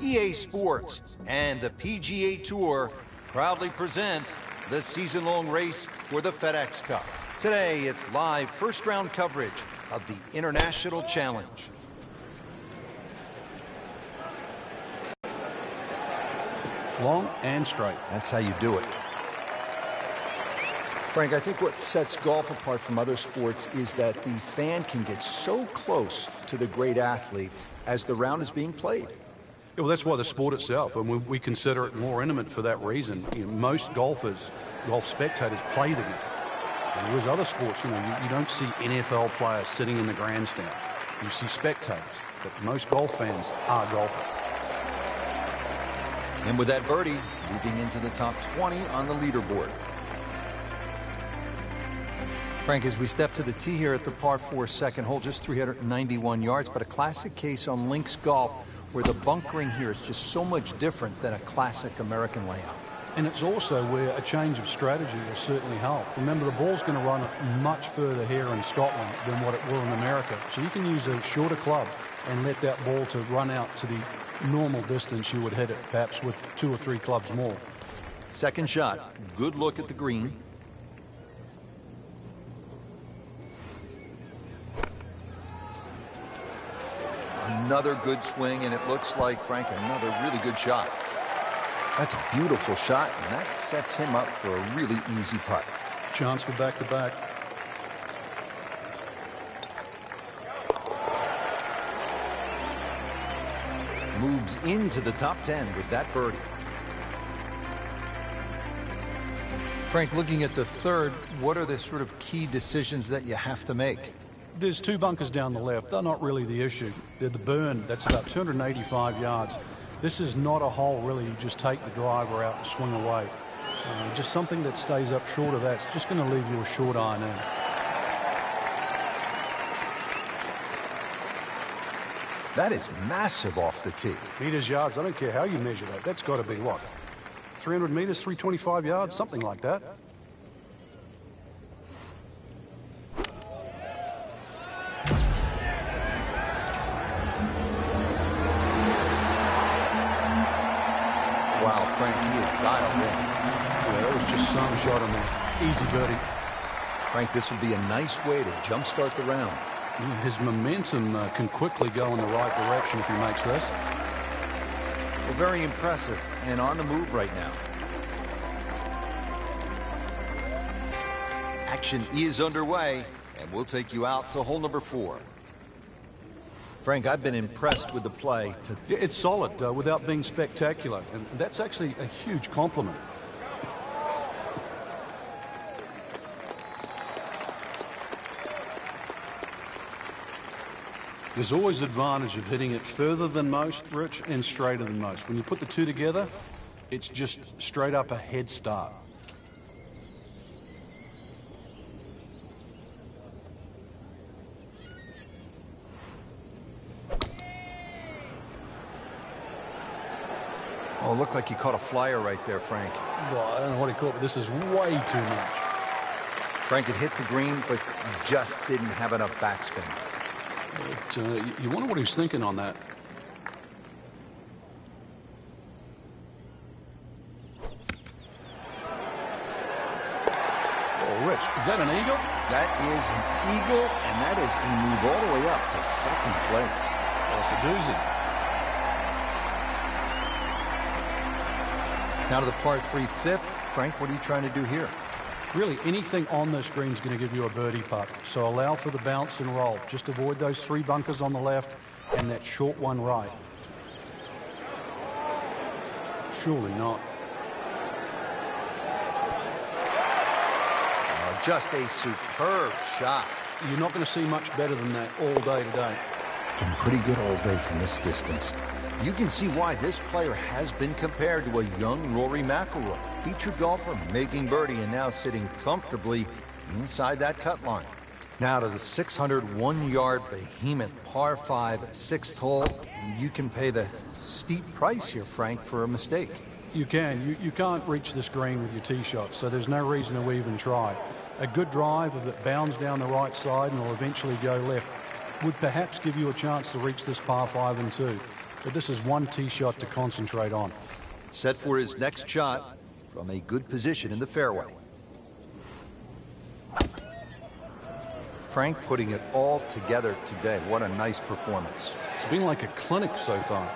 EA Sports, and the PGA Tour proudly present the season-long race for the FedEx Cup. Today, it's live first-round coverage of the International Challenge. Long and straight. That's how you do it. Frank, I think what sets golf apart from other sports is that the fan can get so close to the great athlete as the round is being played. Yeah, well, that's why the sport itself, and we consider it more intimate for that reason. You know, most golf spectators play the game. And whereas other sports, you don't see NFL players sitting in the grandstand. You see spectators, but most golf fans are golfers. And with that birdie, moving into the top 20 on the leaderboard. Frank, as we step to the tee here at the par 4 second hole, just 391 yards, but a classic case on links golf where the bunkering here is just so much different than a classic American layout. And it's also where a change of strategy will certainly help. Remember, the ball's going to run much further here in Scotland than what it will in America. So you can use a shorter club and let that ball to run out to the normal distance you would hit it, perhaps with 2 or 3 clubs more. Second shot, good look at the green. Another good swing, and it looks like, Frank, another really good shot. That's a beautiful shot, and that sets him up for a really easy putt. Chance for back-to-back. Moves into the top 10 with that birdie. Frank, looking at the third, what are the sort of key decisions that you have to make? There's 2 bunkers down the left. They're not really the issue. They're the burn. That's about 285 yards. This is not a hole, really. You just take the driver out and swing away. Just something that stays up short of that's just going to leave you a short iron in. That is massive off the tee. Meters, yards, I don't care how you measure that. That's got to be what? 300 meters, 325 yards, something like that. Wow, Frank, he is dialed in. Yeah, that was just some shot on there. Easy birdie. Frank, this would be a nice way to jumpstart the round. His momentum can quickly go in the right direction if he makes this. Well, very impressive and on the move right now. Action is underway, and we'll take you out to hole number 4. Frank, I've been impressed with the play. Yeah, it's solid without being spectacular, and that's actually a huge compliment. There's always advantage of hitting it further than most, Rich, and straighter than most. When you put the 2 together, it's just straight up a head start. Oh, looked like he caught a flyer right there, Frank. Well, I don't know what he caught, but this is way too much. Frank had hit the green, but just didn't have enough backspin. You wonder what he's thinking on that. Oh, Rich, is that an eagle? That is an eagle, and that is a move all the way up to second place. That's a doozy. Now to the par 3 fifth. Frank, what are you trying to do here? Really, anything on this green is going to give you a birdie putt. So allow for the bounce and roll. Just avoid those 3 bunkers on the left and that short one right. Surely not. Just a superb shot. You're not going to see much better than that all day today. Been pretty good all day from this distance. You can see why this player has been compared to a young Rory Mcllroy, featured golfer making birdie and now sitting comfortably inside that cut line. Now to the 601-yard behemoth par 5 6th hole. You can pay the steep price here, Frank, for a mistake. You can. You can't reach this green with your tee shot, so there's no reason to even try. A good drive, if it bounds down the right side and will eventually go left, would perhaps give you a chance to reach this par 5 and 2. but this is one tee shot to concentrate on. Set for his next shot from a good position in the fairway. Frank putting it all together today. What a nice performance. It's been like a clinic so far.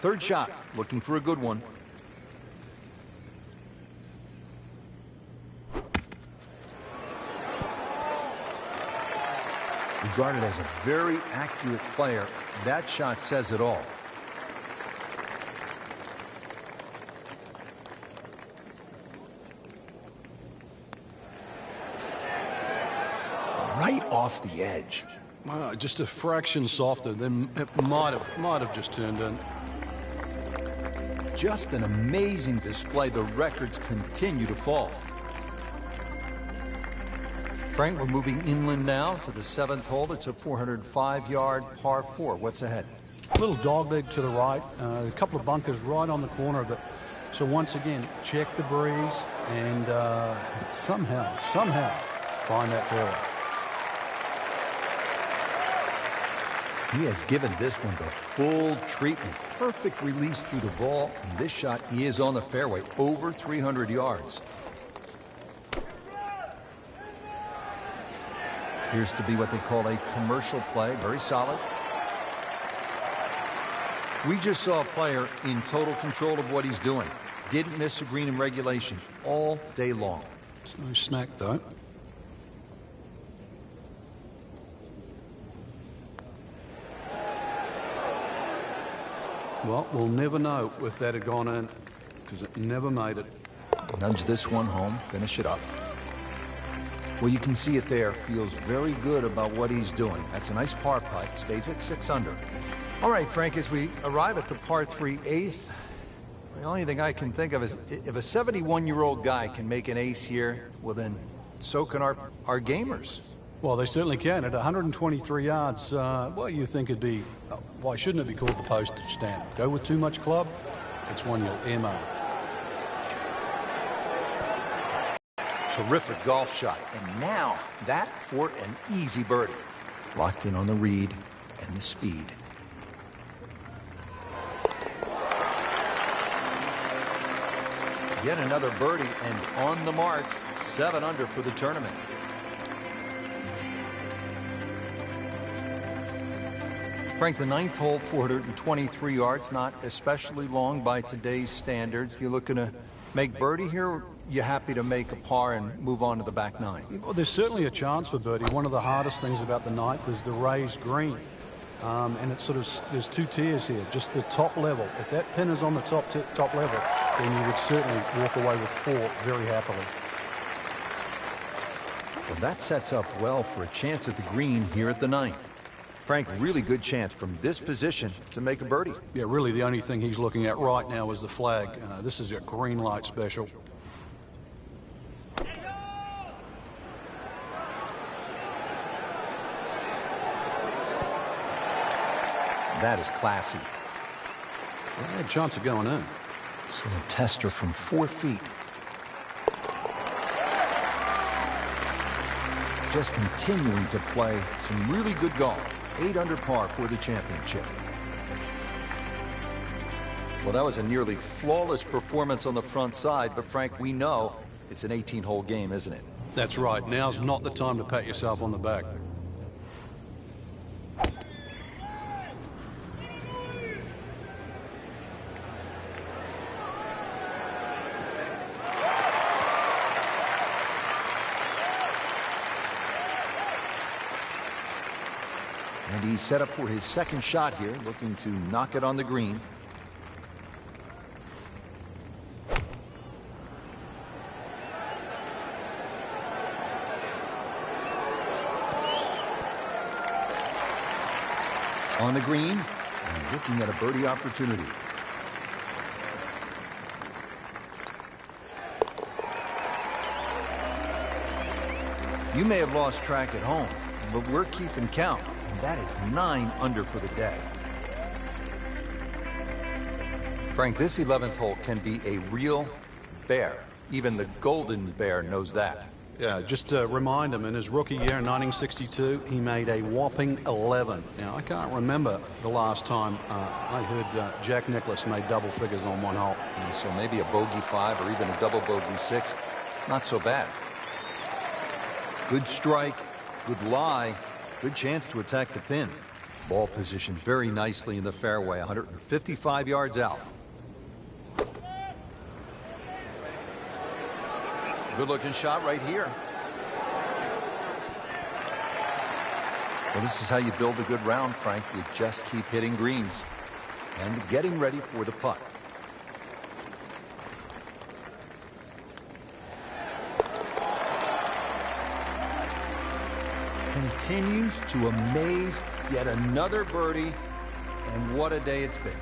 Third shot, looking for a good one. Regarded as a very accurate player, that shot says it all. Right off the edge. Just a fraction softer, then it might have just turned in. Just an amazing display. The records continue to fall. Frank, we're moving inland now to the 7th hole. It's a 405-yard par 4. What's ahead? A little dogleg to the right, a couple of bunkers right on the corner of it. So once again, check the breeze and somehow find that fairway. He has given this one the full treatment. Perfect release through the ball. And this shot is on the fairway, over 300 yards. Appears to be what they call a commercial play. Very solid. We just saw a player in total control of what he's doing. Didn't miss a green in regulation all day long. It's no snack, though. Well, we'll never know if that had gone in, because it never made it. Nudge this one home, finish it up. Well, you can see it there. Feels very good about what he's doing. That's a nice par putt. Stays at 6 under. All right, Frank, as we arrive at the par 3 8th, the only thing I can think of is if a 71-year-old guy can make an ace here, well, then so can our gamers. Well, they certainly can. At 123 yards, well, you think it'd be, why shouldn't it be called the postage stamp? Go with too much club, it's one you'll earmark. Terrific golf shot. And now that for an easy birdie. Locked in on the read and the speed. Yet another birdie and on the mark, 7 under for the tournament. Frank, the 9th hole, 423 yards, not especially long by today's standards. You're looking to make birdie here? You happy to make a par and move on to the back 9? Well, there's certainly a chance for birdie. One of the hardest things about the 9th is the raised green. And it's sort of, there's 2 tiers here, just the top level. If that pin is on the top level, then you would certainly walk away with 4 very happily. Well, that sets up well for a chance at the green here at the 9th. Frank, really good chance from this position to make a birdie. Yeah, really the only thing he's looking at right now is the flag. This is a green light special. That is classy. Well, they had a chance of going in. So a tester from 4 feet. Just continuing to play some really good golf. 8 under par for the championship. Well, that was a nearly flawless performance on the front side, but Frank, we know it's an 18-hole game, isn't it? That's right. Now's not the time to pat yourself on the back. And he's set up for his second shot here, looking to knock it on the green. On the green, and looking at a birdie opportunity. You may have lost track at home, but we're keeping count. And that is 9 under for the day. Frank, this 11th hole can be a real bear. Even the golden bear knows that. Yeah, just to remind him, in his rookie year in 1962, he made a whopping 11. Now, I can't remember the last time I heard Jack Nicklaus made double figures on one hole. So maybe a bogey 5 or even a double bogey 6. Not so bad. Good strike, good lie, good chance to attack the pin. Ball positioned very nicely in the fairway, 155 yards out. Good-looking shot right here. Well, this is how you build a good round, Frank. You just keep hitting greens and getting ready for the putt. Continues to amaze. Yet another birdie, and what a day it's been.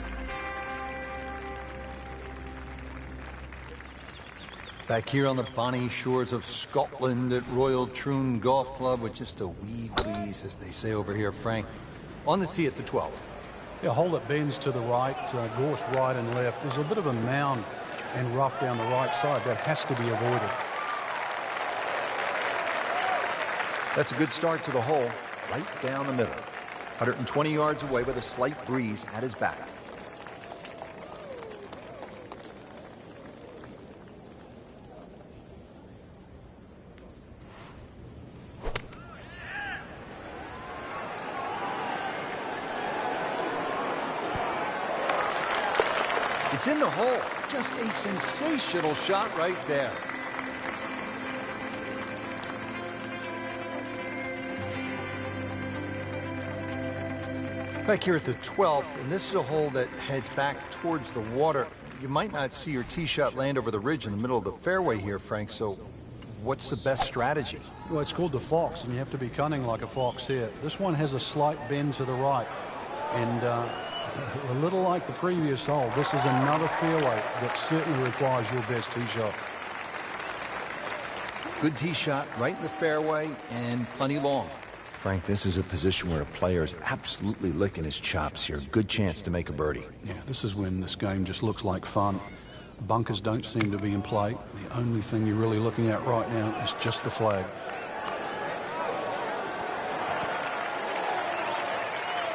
Back here on the bonny shores of Scotland at Royal Troon Golf Club with just a wee breeze, as they say over here, Frank. On the tee at the 12th. Yeah, hole that bends to the right, gorse right and left. There's a bit of a mound and rough down the right side. That has to be avoided. That's a good start to the hole, right down the middle. 120 yards away with a slight breeze at his back. It's in the hole. Just a sensational shot right there. Back here at the 12th, and this is a hole that heads back towards the water. You might not see your tee shot land over the ridge in the middle of the fairway here, Frank, so what's the best strategy? Well, it's called the fox, and you have to be cunning like a fox here. This one has a slight bend to the right, and a little like the previous hole, this is another fairway that certainly requires your best tee shot. Good tee shot right in the fairway and plenty long. Frank, this is a position where a player is absolutely licking his chops here. Good chance to make a birdie. Yeah, this is when this game just looks like fun. Bunkers don't seem to be in play. The only thing you're really looking at right now is just the flag.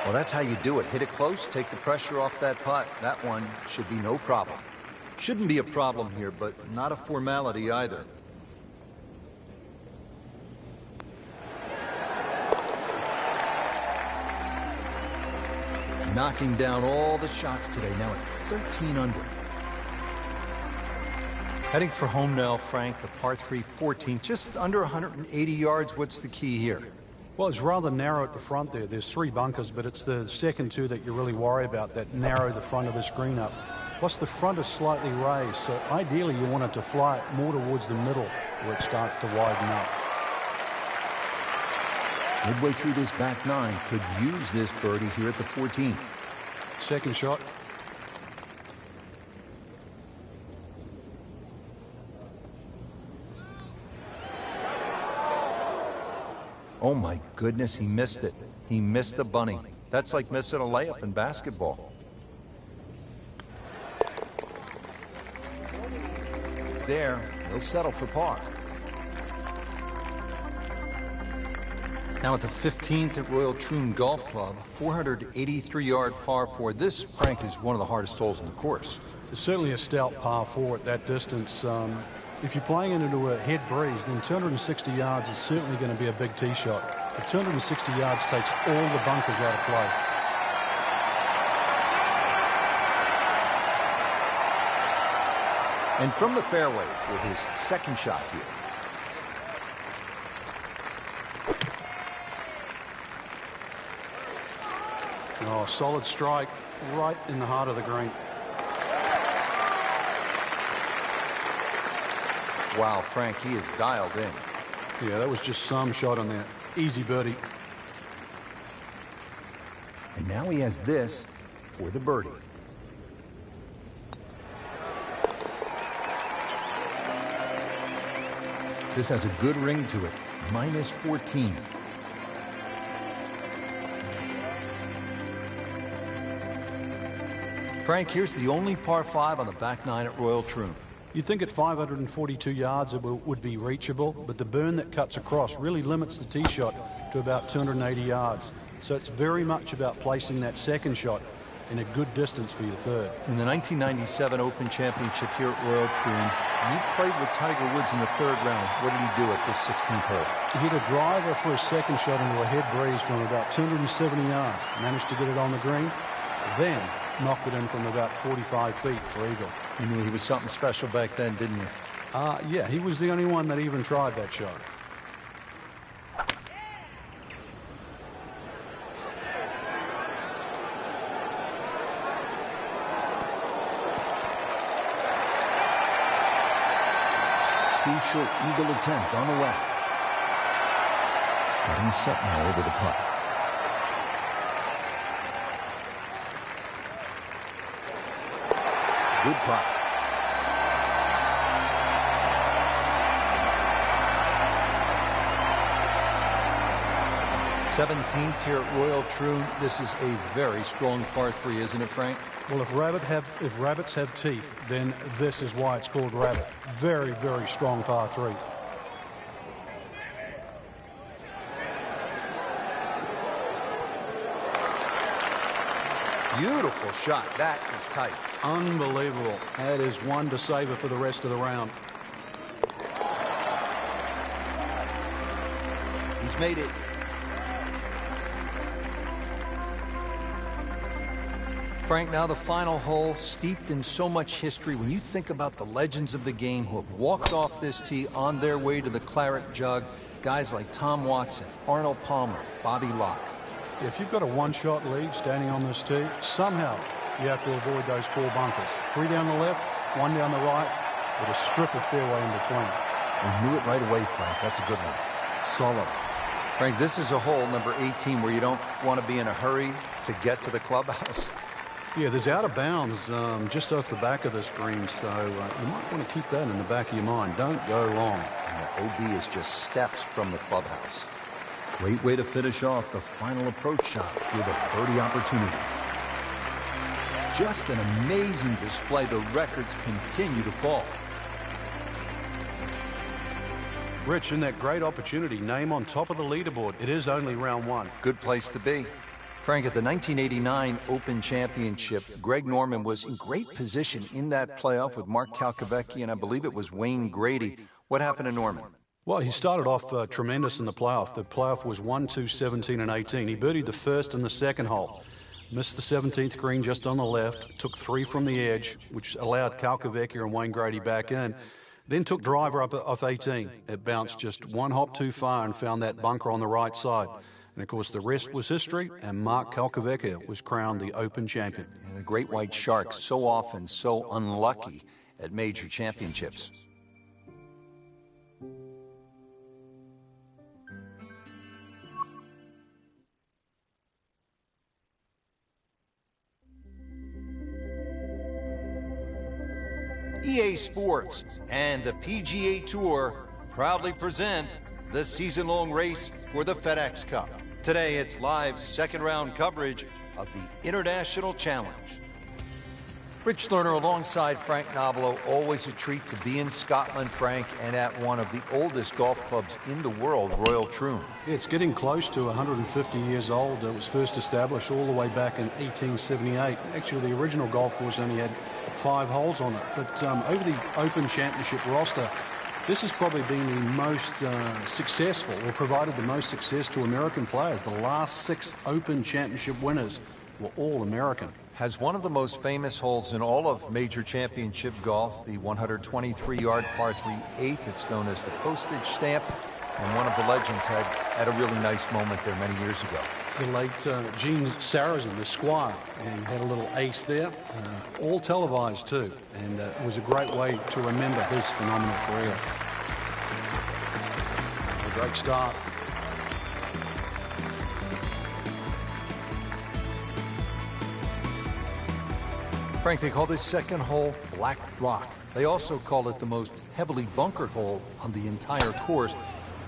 Well, that's how you do it. Hit it close, take the pressure off that putt. That one should be no problem. Shouldn't be a problem here, but not a formality either. Knocking down all the shots today, now at 13 under. Heading for home now, Frank, the par 3 14th, just under 180 yards. What's the key here? Well, it's rather narrow at the front there. There's 3 bunkers, but it's the second 2 that you really worry about, that narrow the front of the screen up. Plus, the front is slightly raised, so ideally you want it to fly more towards the middle where it starts to widen up. Midway through this back 9, could use this birdie here at the 14th. Second shot. Oh my goodness, he missed it. He missed the bunny. That's like missing a layup in basketball. There, he'll settle for par. Now at the 15th at Royal Troon Golf Club, 483-yard par 4. This, Frank, is one of the hardest holes in the course. It's certainly a stout par 4 at that distance. If you're playing it into a head breeze, then 260 yards is certainly going to be a big tee shot. But 260 yards takes all the bunkers out of play. And from the fairway with his second shot here. Oh, solid strike right in the heart of the green. Wow, Frank, he is dialed in. Yeah, that was just some shot on that. Easy birdie. And now he has this for the birdie. This has a good ring to it. Minus 14. Frank, here's the only par 5 on the back 9 at Royal Troon. You'd think at 542 yards it would be reachable, but the burn that cuts across really limits the tee shot to about 280 yards. So it's very much about placing that second shot in a good distance for your third. In the 1997 Open Championship here at Royal Troon, you played with Tiger Woods in the third round. What did he do at this 16th hole? He hit a driver for a second shot into a head breeze from about 270 yards. Managed to get it on the green, then knocked it in from about 45 feet for eagle. You knew he was something special back then, didn't you? Yeah, he was the only one that even tried that shot. Crucial eagle attempt on the way. Getting set now over the putt. Good putt. '17th here at Royal Troon. This is a very strong par 3, isn't it, Frank? Well, if rabbits have teeth, then this is why it's called rabbit. Very, very strong par 3. Beautiful shot. That is tight. Unbelievable. That is one to savor for the rest of the round. He's made it. Frank, now the final hole, steeped in so much history. When you think about the legends of the game who have walked off this tee on their way to the claret jug, guys like Tom Watson, Arnold Palmer, Bobby Locke. If you've got a one-shot lead standing on this tee, somehow you have to avoid those 4 bunkers. 3 down the left, 1 down the right, with a strip of fairway in between. We knew it right away, Frank. That's a good one. Solid. Frank, this is a hole, number 18, where you don't want to be in a hurry to get to the clubhouse. Yeah, there's out of bounds just off the back of this green, so you might want to keep that in the back of your mind. Don't go long. OB is just steps from the clubhouse. Great way to finish off the final approach shot with a birdie opportunity. Just an amazing display. The records continue to fall. Rich, in that great opportunity, name on top of the leaderboard. It is only round 1. Good place to be. Frank, at the 1989 Open Championship, Greg Norman was in great position in that playoff with Mark Calcavecchi, and I believe it was Wayne Grady. What happened to Norman? Well, he started off tremendous in the playoff. The playoff was 1, 2, 17, and 18. He birdied the first and the second hole. Missed the 17th green just on the left. Took 3 from the edge, which allowed Calcavecchi and Wayne Grady back in. Then took driver up off 18. It bounced just 1 hop too far and found that bunker on the right side. And, of course, the rest was history, and Mark Calcavecchi was crowned the Open champion. And the Great White Shark, so often so unlucky at major championships. EA Sports and the PGA Tour proudly present the season-long race for the FedEx Cup. Today, it's live second-round coverage of the International Challenge. Rich Lerner alongside Frank Nobilo. Always a treat to be in Scotland, Frank, and at one of the oldest golf clubs in the world, Royal Troon. It's getting close to 150 years old. It was first established all the way back in 1878. Actually, the original golf course only had 5 holes on it. But over the Open Championship roster, this has probably been the most successful, or provided the most success to American players. The last 6 Open Championship winners were all American. Has one of the most famous holes in all of major championship golf, the 123-yard par 3/8. It's known as the postage stamp, and one of the legends had a really nice moment there many years ago. The late Gene Sarazen, the Squire, and had a little ace there, all televised too, and it was a great way to remember his phenomenal career. A great start. Frank, they call this second hole Black Rock. They also call it the most heavily bunkered hole on the entire course.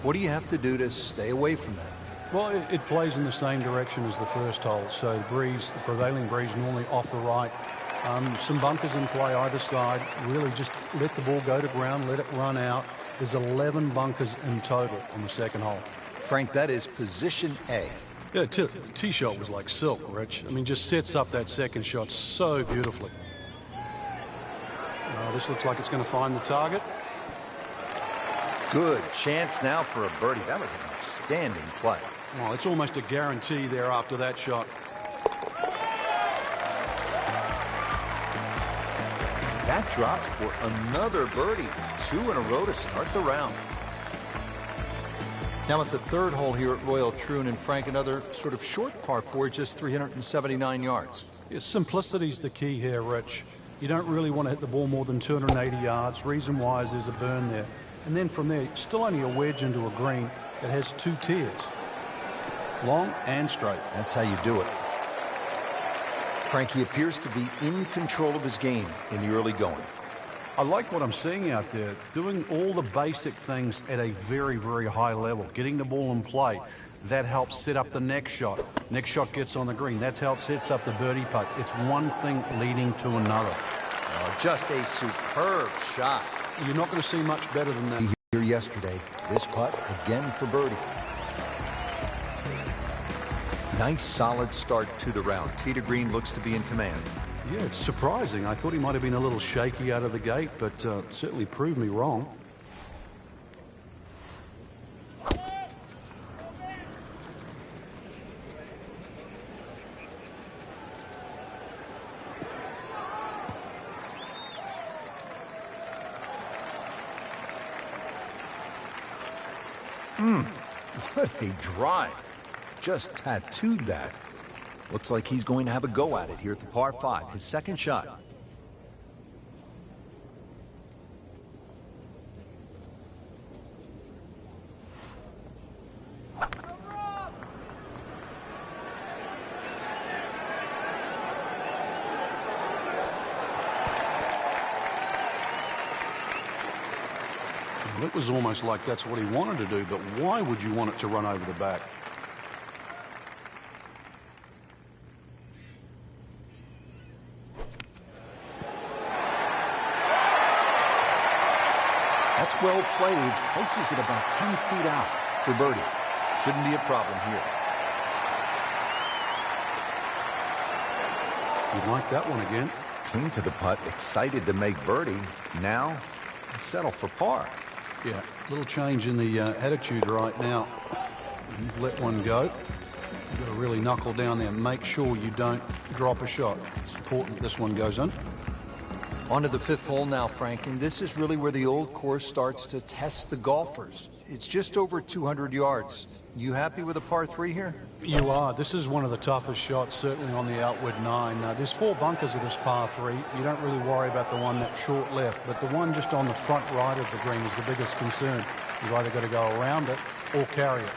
What do you have to do to stay away from that? Well, it plays in the same direction as the first hole, so the prevailing breeze normally off the right, Some bunkers in play either side. Really just let the ball go to ground, let it run out. There's 11 bunkers in total on the second hole. Frank, that is position A. Yeah, the tee shot was like silk, Rich. I mean, just sets up that second shot so beautifully. This looks like it's going to find the target. Good chance now for a birdie. That was an outstanding play. Well, it's almost a guarantee there after that shot. That drops for another birdie. 2 in a row to start the round. Now at the third hole here at Royal Troon, and Frank, another sort of short par 4, just 379 yards. Yeah, simplicity's the key here, Rich. You don't really want to hit the ball more than 280 yards. Reason why is there's a burn there. And then from there, still only a wedge into a green that has 2 tiers. Long and straight. That's how you do it. Frank, he appears to be in control of his game in the early going. I like what I'm seeing out there, doing all the basic things at a very, very high level, getting the ball in play. That helps set up the next shot. Next shot gets on the green. That's how it sets up the birdie putt. It's one thing leading to another. Oh, just a superb shot. You're not going to see much better than that. Here yesterday, this putt again for birdie. Nice solid start to the round. Tee to green looks to be in command. Yeah, it's surprising. I thought he might have been a little shaky out of the gate, but certainly proved me wrong. What a drive. Just tattooed that. Looks like he's going to have a go at it here at the par 5, his second shot. It was almost like that's what he wanted to do, but why would you want it to run over the back? That's well played. Places it about 10 feet out for birdie. Shouldn't be a problem here. You'd like that one again. Came to the putt, excited to make birdie. Now, settle for par. Yeah, little change in the attitude right now. You've let one go. You've got to really knuckle down there. Make sure you don't drop a shot. It's important this one goes in. On to the 5th hole now, Frank, and this is really where the old course starts to test the golfers. It's just over 200 yards. You happy with a par 3 here? You are. This is one of the toughest shots, certainly on the outward 9. There's 4 bunkers of this par 3. You don't really worry about the one that's short left, but the one just on the front right of the green is the biggest concern. You've either got to go around it or carry it.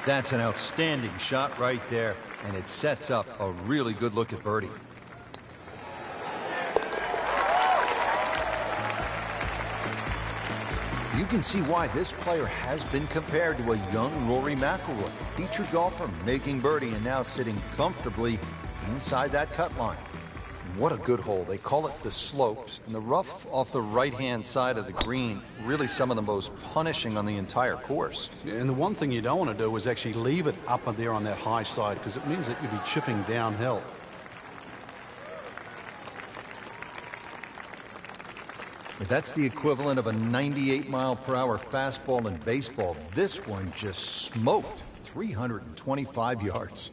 That's an outstanding shot right there, and it sets up a really good look at birdie. You can see why this player has been compared to a young Rory Mcllroy, featured golfer making birdie and now sitting comfortably inside that cut line. What a good hole. They call it the slopes, and the rough off the right-hand side of the green, really some of the most punishing on the entire course. Yeah, and the one thing you don't want to do is actually leave it up there on that high side, because it means that you'll be chipping downhill. That's the equivalent of a 98-mile-per-hour fastball in baseball. This one just smoked 325 yards.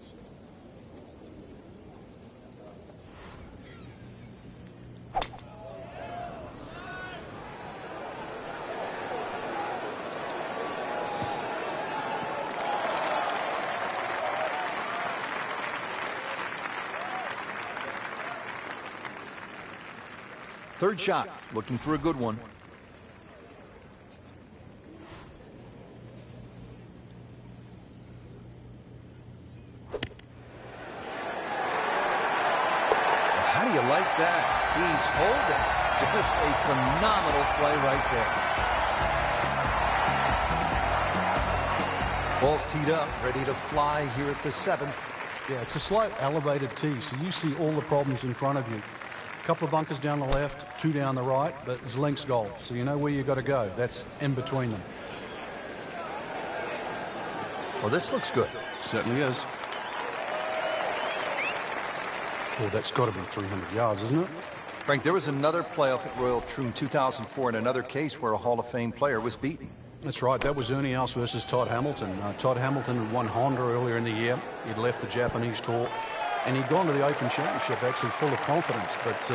Third shot, looking for a good one. How do you like that? He's holding. Just a phenomenal play right there. Ball's teed up, ready to fly here at the 7th. Yeah, it's a slight elevated tee, so you see all the problems in front of you. couple of bunkers down the left, 2 down the right, but it's links golf, so you know where you got to go. That's in between them. Well, this looks good. Certainly is. Well, that's got to be 300 yards, isn't it? Frank, there was another playoff at Royal Troon 2004 in another case where a Hall of Fame player was beaten. That's right. That was Ernie Els versus Todd Hamilton. Todd Hamilton had won Honda earlier in the year. He'd left the Japanese tour, and he'd gone to the Open Championship actually full of confidence. But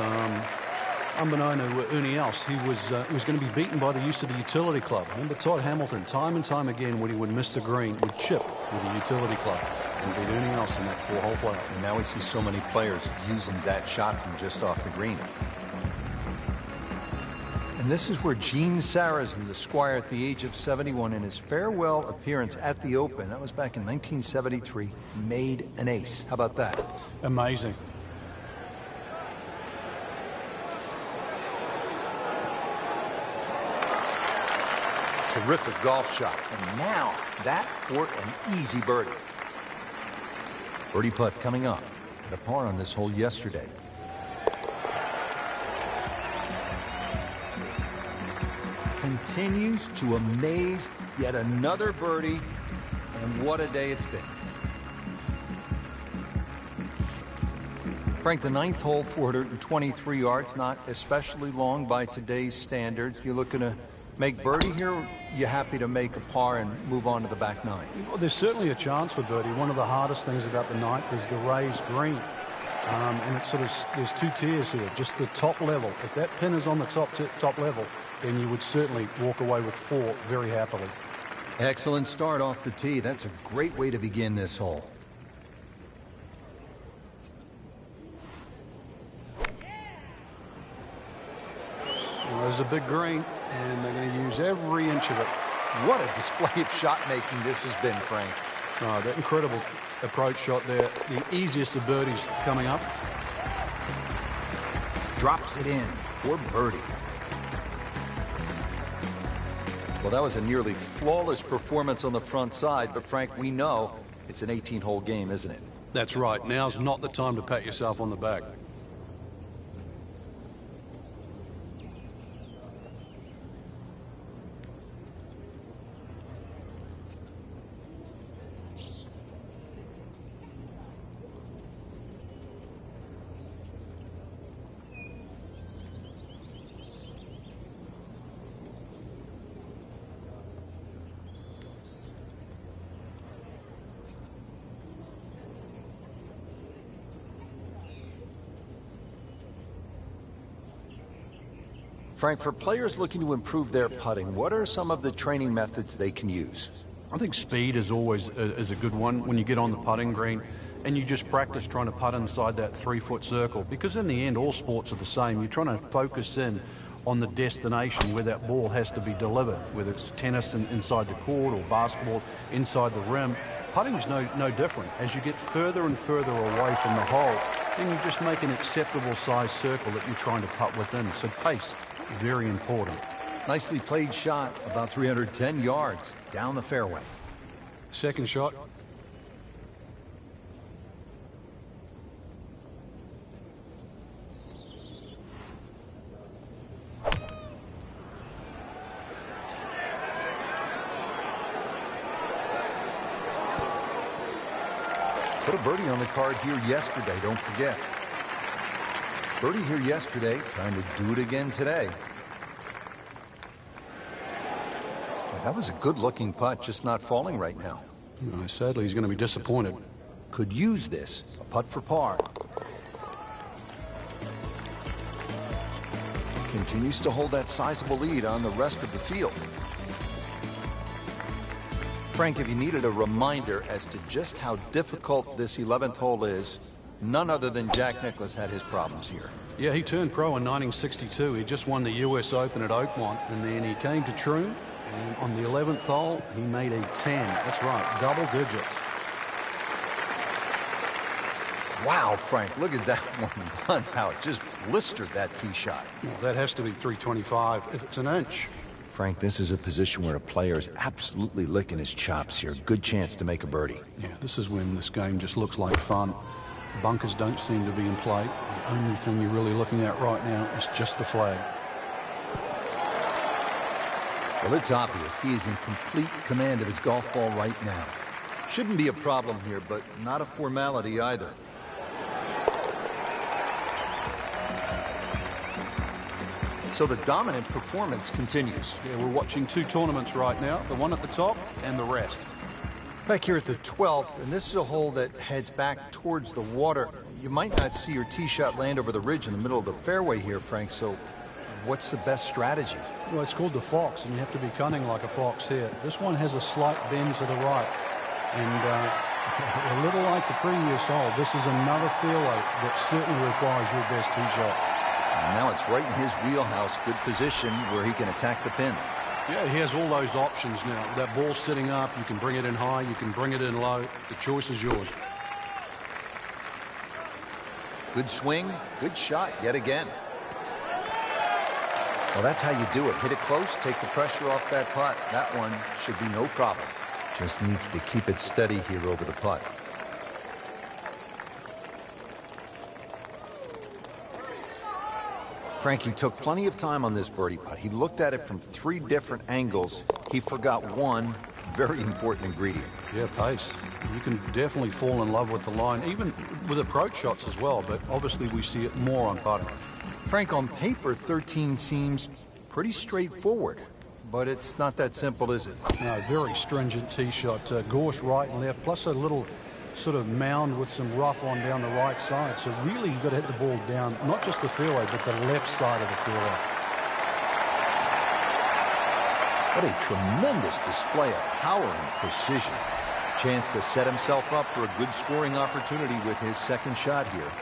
unbeknown to Ernie Els, he was going to be beaten by the use of the utility club. Remember, Todd Hamilton, time and time again, when he would miss the green, would chip with the utility club and beat Ernie Els in that 4-hole playoff. And now we see so many players using that shot from just off the green. And this is where Gene Sarazen, the squire at the age of 71, in his farewell appearance at the Open, that was back in 1973, made an ace. How about that? Amazing. Terrific golf shot. And now, that for an easy birdie. Birdie putt coming up. At a par on this hole yesterday. Continues to amaze. Yet another birdie. And what a day it's been. Frank, the 9th hole, 423 yards, not especially long by today's standards. You're looking to make birdie here? You happy to make a par and move on to the back 9? Well, there's certainly a chance for birdie. One of the hardest things about the 9th is the raised green. And it's sort of, there's 2 tiers here, just the top level. If that pin is on the top level, then you would certainly walk away with 4 very happily. Excellent start off the tee. That's a great way to begin this hole. Well, there's a big green, and they're going to use every inch of it. What a display of shot making this has been, Frank. Oh, that incredible approach shot there. The easiest of birdies coming up. Drops it in for birdie. Well, that was a nearly flawless performance on the front side, but Frank, we know it's an 18-hole game, isn't it? That's right. Now's not the time to pat yourself on the back. Frank, for players looking to improve their putting, what are some of the training methods they can use? I think speed is always a good one when you get on the putting green and you just practice trying to putt inside that 3-foot circle, because in the end all sports are the same. You're trying to focus in on the destination where that ball has to be delivered, whether it's tennis inside the court or basketball inside the rim. Putting is no different. As you get further and further away from the hole, then you just make an acceptable size circle that you're trying to putt within. So pace, very important. Nicely played shot, about 310 yards down the fairway. Second shot. Put a birdie on the card here yesterday, don't forget. Birdie here yesterday, trying to do it again today. Well, that was a good-looking putt, just not falling right now. Sadly, he's going to be disappointed. Could use this, a putt for par. Continues to hold that sizable lead on the rest of the field. Frank, if you needed a reminder as to just how difficult this 11th hole is, none other than Jack Nicklaus had his problems here. Yeah, he turned pro in 1962. He just won the U.S. Open at Oakmont, and then he came to Troon, and on the 11th hole, he made a 10. That's right, double digits. Wow, Frank, look at that one. How it just blistered that tee shot. Well, that has to be 325 if it's an inch. Frank, this is a position where a player is absolutely licking his chops here. Good chance to make a birdie. Yeah, this is when this game just looks like fun. Bunkers don't seem to be in play. The only thing you're really looking at right now is just the flag. Well, it's obvious he is in complete command of his golf ball right now. Shouldn't be a problem here, but not a formality either. So the dominant performance continues. Yeah, we're watching two tournaments right now, the one at the top and the rest. Back here at the 12th, and this is a hole that heads back towards the water. You might not see your tee shot land over the ridge in the middle of the fairway here, Frank, so what's the best strategy? Well, it's called the fox, and you have to be cunning like a fox here. This one has a slight bend to the right, and a little like the previous hole, this is another fairway that certainly requires your best tee shot. And now it's right in his wheelhouse, good position where he can attack the pin. Yeah, he has all those options now. That ball's sitting up, you can bring it in high, you can bring it in low. The choice is yours. Good swing, good shot yet again. Well, that's how you do it. Hit it close, take the pressure off that putt. That one should be no problem. Just needs to keep it steady here over the putt. Frankie took plenty of time on this birdie putt. He looked at it from 3 different angles. He forgot one very important ingredient. Yeah, pace. You can definitely fall in love with the line, even with approach shots as well, but obviously we see it more on putting. Frank, on paper, 13 seems pretty straightforward, but it's not that simple, is it? No, very stringent tee shot. Gorse right and left, plus a little sort of mound with some rough on down the right side. So really you've got to hit the ball down, not just the fairway, but the left side of the fairway. What a tremendous display of power and precision. Chance to set himself up for a good scoring opportunity with his second shot here.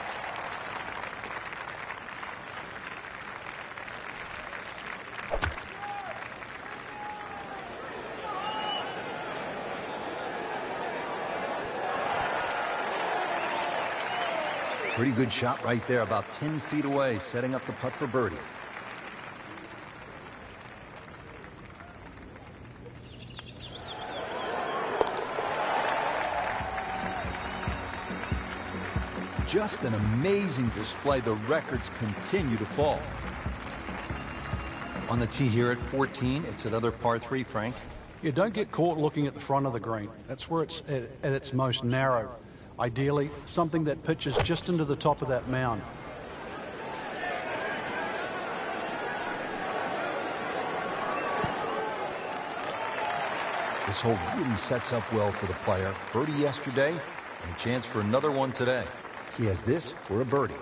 Pretty good shot right there, about 10 feet away, setting up the putt for birdie. Just an amazing display. The records continue to fall. On the tee here at 14, it's another par 3, Frank. You don't get caught looking at the front of the green. That's where it's at its most narrow. Ideally, something that pitches just into the top of that mound. This hole really sets up well for the player. Birdie yesterday, and a chance for another one today. He has this for a birdie.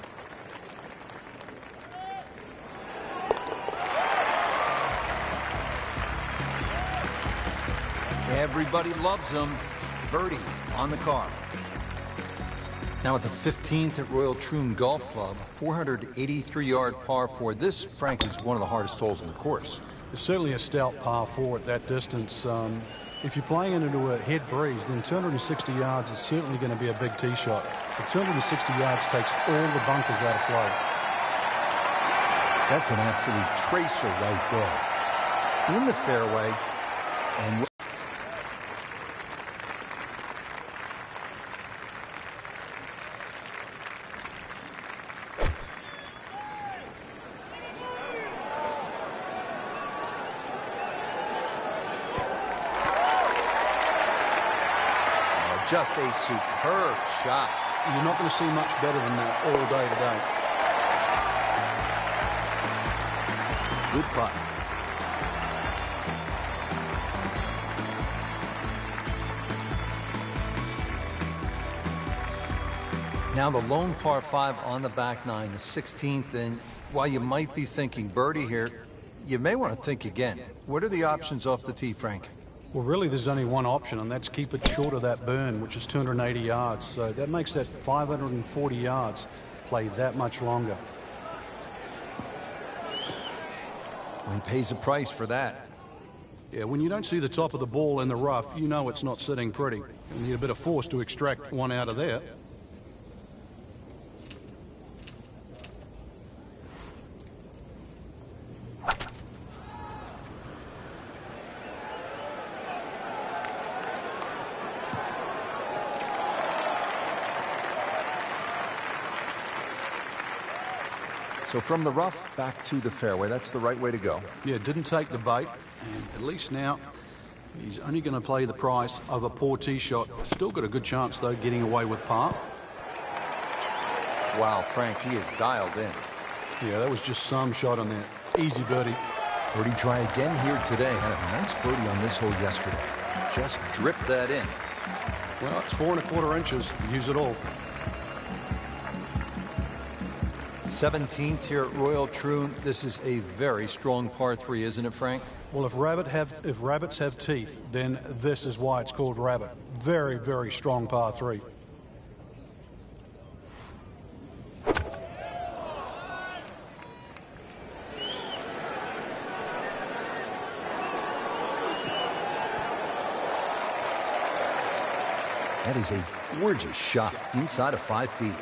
Everybody loves him. Birdie on the card. Now at the 15th at Royal Troon Golf Club, 483-yard par 4. This, Frank, is one of the hardest holes in the course. It's certainly a stout par 4 at that distance. If you're playing it into a head breeze, then 260 yards is certainly going to be a big tee shot. But 260 yards takes all the bunkers out of play. That's an absolute tracer right there. In the fairway, and just a superb shot. You're not going to see much better than that all day today. Good putt. Now the lone par 5 on the back nine, the 16th, and while you might be thinking birdie here, you may want to think again. What are the options off the tee, Frank? Well, really, there's only one option, and that's keep it short of that burn, which is 280 yards. So that makes that 540 yards play that much longer. Well, he pays a price for that. Yeah, when you don't see the top of the ball in the rough, you know it's not sitting pretty. You need a bit of force to extract one out of there. So from the rough back to the fairway, that's the right way to go. Yeah, didn't take the bait, and at least now he's only going to play the price of a poor tee shot. Still got a good chance, though, getting away with par. Wow, Frank, he is dialed in. Yeah, that was just some shot on there. Easy birdie. Birdie try again here today. Had a nice birdie on this hole yesterday. Just dripped that in. Well, it's 4 1/4 inches. Use it all. 17th here at Royal Troon. This is a very strong par 3, isn't it, Frank? Well, if rabbits have teeth, then this is why it's called rabbit. Very, very strong par 3. That is a gorgeous shot inside of 5 feet.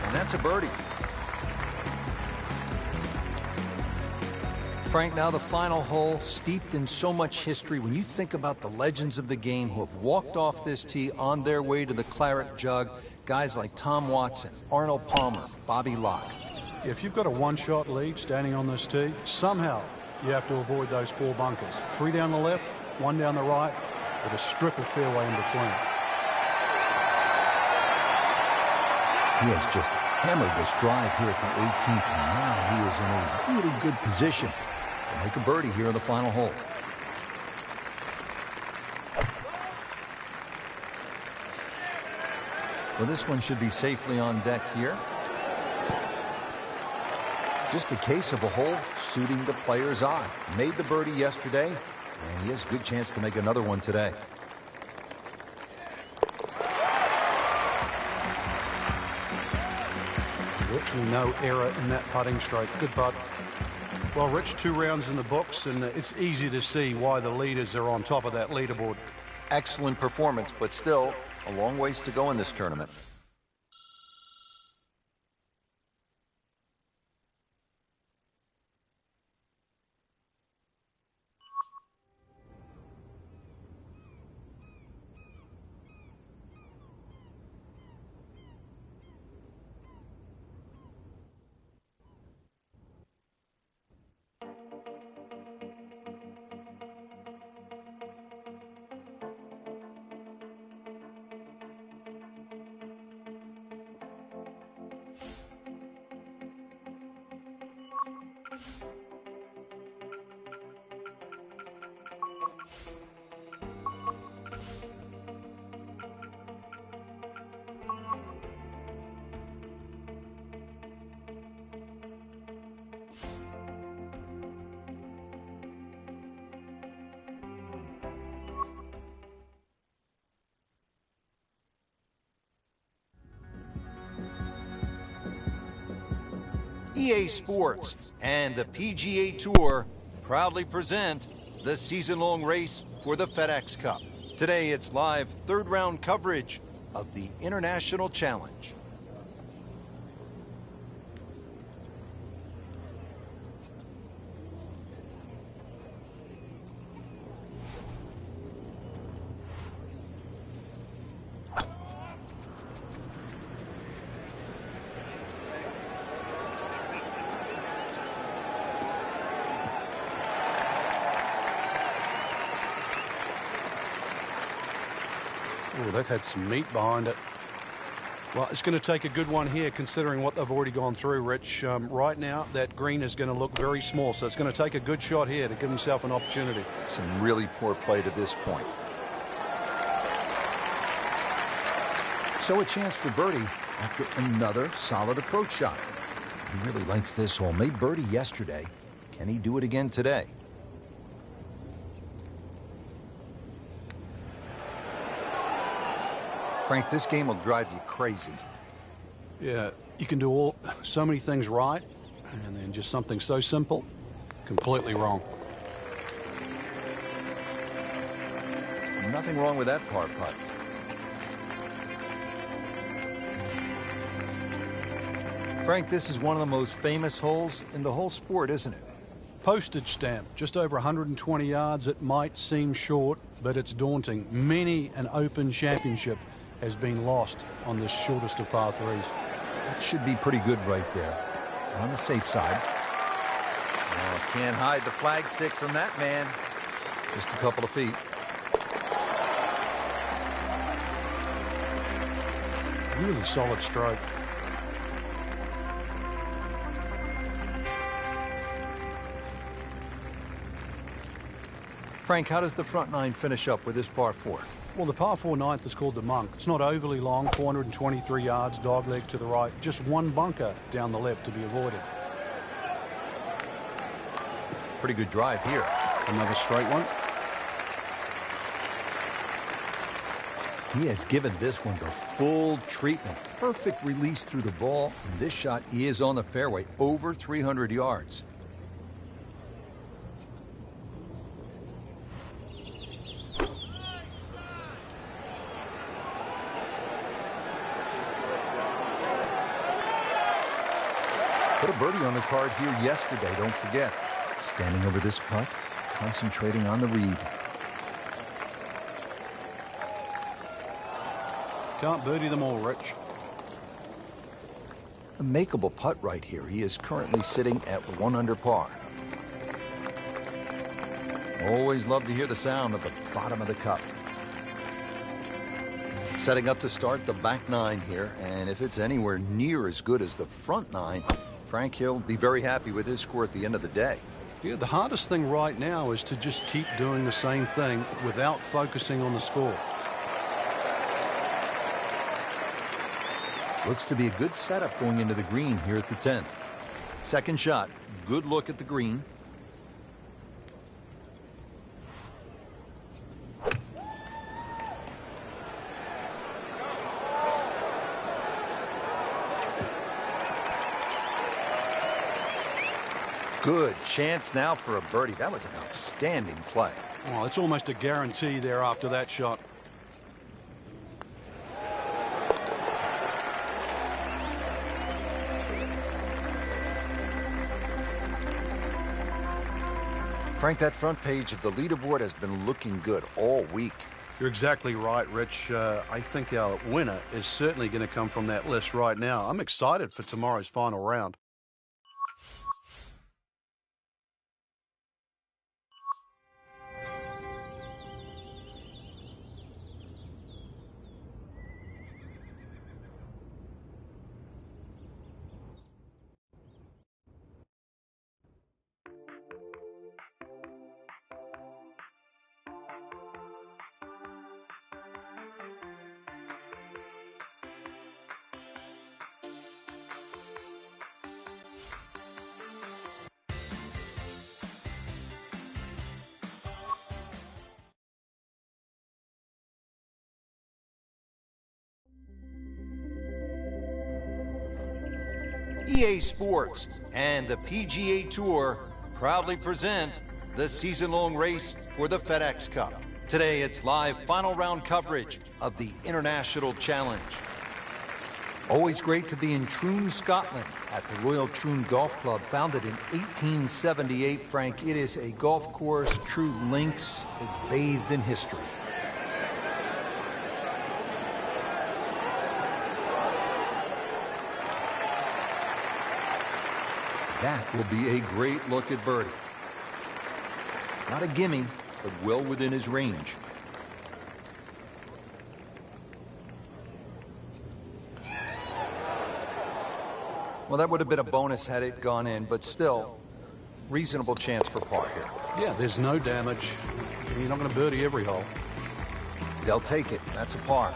And that's a birdie. Frank, now the final hole, steeped in so much history. When you think about the legends of the game who have walked off this tee on their way to the claret jug, guys like Tom Watson, Arnold Palmer, Bobby Locke. If you've got a one-shot lead standing on this tee, somehow you have to avoid those 4 bunkers. 3 down the left, 1 down the right, with a strip of fairway in between. He has just hammered this drive here at the 18th, and now he is in a really good position to make a birdie here in the final hole. Well, this one should be safely on deck here. Just a case of a hole suiting the player's eye. Made the birdie yesterday, and he has a good chance to make another one today. Virtually no error in that putting stroke. Good putt. Well, Rich, 2 rounds in the books, and it's easy to see why the leaders are on top of that leaderboard. Excellent performance, but still a long ways to go in this tournament. EA Sports and the PGA Tour proudly present the season-long race for the FedEx Cup. Today it's live third-round coverage of the International Challenge. Oh, that had some meat behind it. Well, it's going to take a good one here, considering what they've already gone through, Rich. Right now, that green is going to look very small, so it's going to take a good shot here to give himself an opportunity. Some really poor play to this point. So a chance for birdie after another solid approach shot. He really likes this hole. Made birdie yesterday. Can he do it again today? Frank, this game will drive you crazy. Yeah, you can do so many things right, and then just something so simple, completely wrong. Nothing wrong with that par putt. Frank, this is one of the most famous holes in the whole sport, isn't it? Postage stamp, just over 120 yards. It might seem short, but it's daunting. Many an Open Championship has been lost on this shortest of par threes. That should be pretty good right there. On the safe side. Oh, can't hide the flagstick from that man. Just a couple of feet. Really solid stroke. Frank, how does the front nine finish up with this par 4? Well, the par 4 ninth is called the Monk. It's not overly long, 423 yards, dogleg to the right. Just one bunker down the left to be avoided. Pretty good drive here. Another straight one. He has given this one the full treatment. Perfect release through the ball. And this shot is on the fairway, over 300 yards. Put a birdie on the card here yesterday, don't forget. Standing over this putt, concentrating on the read. Can't birdie them all, Rich. A makeable putt right here. He is currently sitting at 1 under par. Always love to hear the sound of the bottom of the cup. Setting up to start the back nine here, and if it's anywhere near as good as the front nine, Frank, he'll be very happy with his score at the end of the day. Yeah, the hardest thing right now is to just keep doing the same thing without focusing on the score. Looks to be a good setup going into the green here at the 10. Second shot, good look at the green. Good chance now for a birdie. That was an outstanding play. Well, it's almost a guarantee there after that shot. Frank, that front page of the leaderboard has been looking good all week. You're exactly right, Rich. I think our winner is certainly going to come from that list right now. I'm excited for tomorrow's final round. EA Sports and the PGA Tour proudly present the season-long race for the FedEx Cup. Today, it's live final round coverage of the International Challenge. Always great to be in Troon, Scotland, at the Royal Troon Golf Club, founded in 1878. Frank, it is a golf course, true links. It's bathed in history. That will be a great look at birdie. Not a gimme, but well within his range. Well, that would have been a bonus had it gone in, but still, reasonable chance for par here. Yeah, there's no damage. You're not going to birdie every hole. They'll take it. That's a par.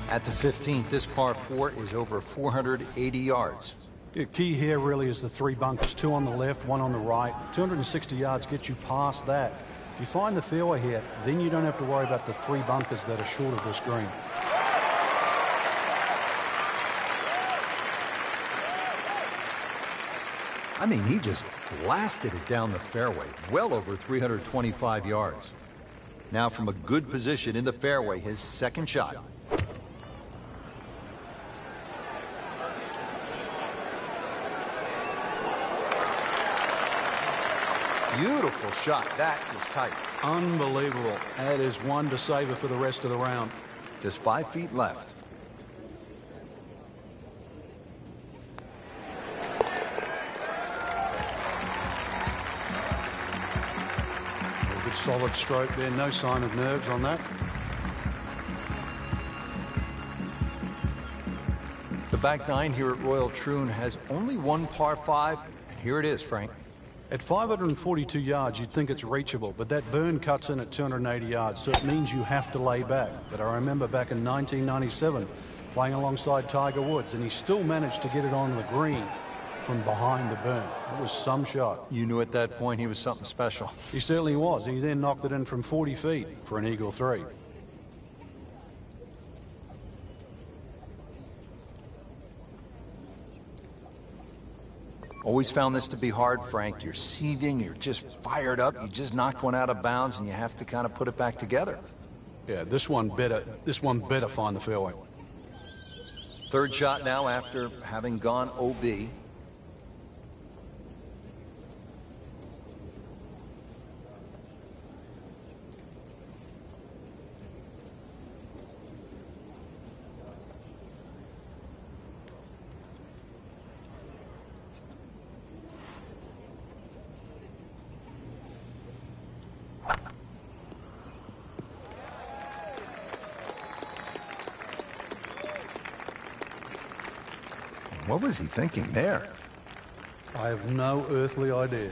At the 15th, this par 4 is over 480 yards. The key here really is the 3 bunkers, 2 on the left, 1 on the right. 260 yards gets you past that. If you find the fairway here, then you don't have to worry about the 3 bunkers that are short of this green. I mean, he just blasted it down the fairway, well over 325 yards. Now from a good position in the fairway, his second shot. Beautiful shot. That is tight. Unbelievable. That is one to savor for the rest of the round. Just 5 feet left. A good solid stroke there. No sign of nerves on that. The back nine here at Royal Troon has only one par 5, and here it is, Frank. At 542 yards, you'd think it's reachable, but that burn cuts in at 280 yards, so it means you have to lay back. But I remember back in 1997, playing alongside Tiger Woods, and he still managed to get it on the green from behind the burn. It was some shot. You knew at that point he was something special. He certainly was. He then knocked it in from 40 feet for an eagle 3. Always found this to be hard, Frank. You're seething, you're just fired up, you just knocked one out of bounds, and you have to kind of put it back together. Yeah, this one better find the fairway. Third shot now after having gone OB. What was he thinking there? I have no earthly idea.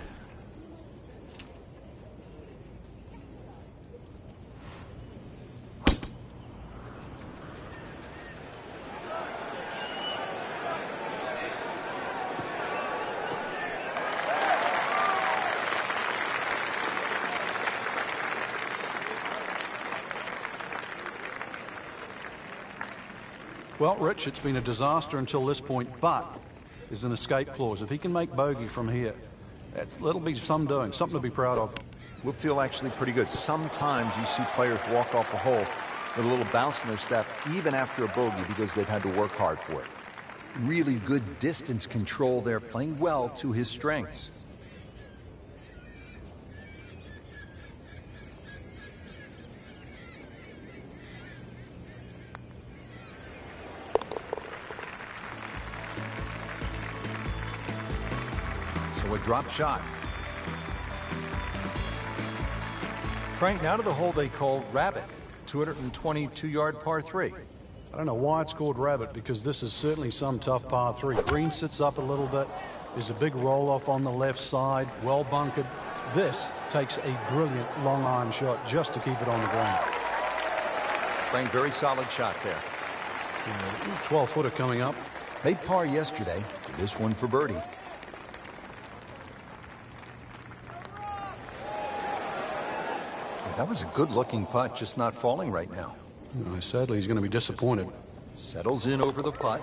Well, Rich, it's been a disaster until this point, but there's an escape clause. If he can make bogey from here, that'll be something to be proud of. Will feel actually pretty good. Sometimes you see players walk off a hole with a little bounce in their step, even after a bogey, because they've had to work hard for it. Really good distance control there, playing well to his strengths. A drop shot. Frank, now to the hole they call Rabbit, 222-yard par 3. I don't know why it's called Rabbit, because this is certainly some tough par 3. Green sits up a little bit. There's a big roll-off on the left side, well bunkered. This takes a brilliant long iron shot just to keep it on the ground. Frank, very solid shot there. 12-footer coming up. Made par yesterday. This one for birdie. That was a good-looking putt, just not falling right now. Sadly, he's going to be disappointed. Settles in over the putt.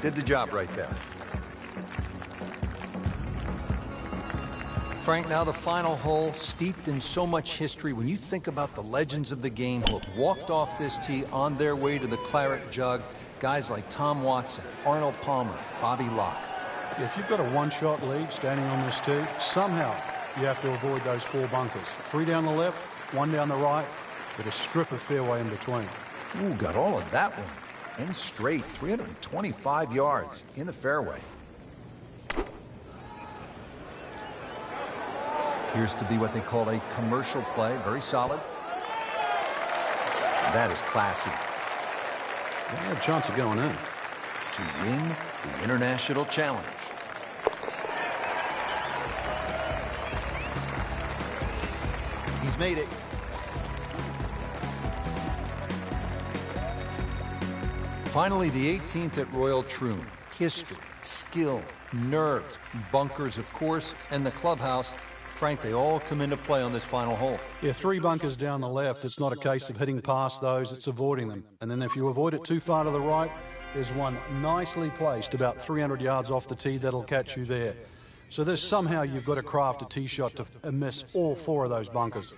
Did the job right there. Frank, now the final hole, steeped in so much history. When you think about the legends of the game who have walked off this tee on their way to the claret jug, guys like Tom Watson, Arnold Palmer, Bobby Locke. If you've got a one-shot lead standing on this tee, somehow you have to avoid those 4 bunkers. 3 down the left, 1 down the right, with a strip of fairway in between. Ooh, got all of that one. And straight, 325 yards in the fairway. Appears to be what they call a commercial play. Very solid. That is classy. They had a chance of going in. To win the International Challenge. He's made it. Finally, the 18th at Royal Troon. History, skill, nerves, bunkers, of course, and the clubhouse. Frank, they all come into play on this final hole. Yeah, 3 bunkers down the left. It's not a case of hitting past those, it's avoiding them. And then if you avoid it too far to the right, there's one nicely placed about 300 yards off the tee that'll catch you there. So there's somehow you've got to craft a tee shot to miss all 4 of those bunkers.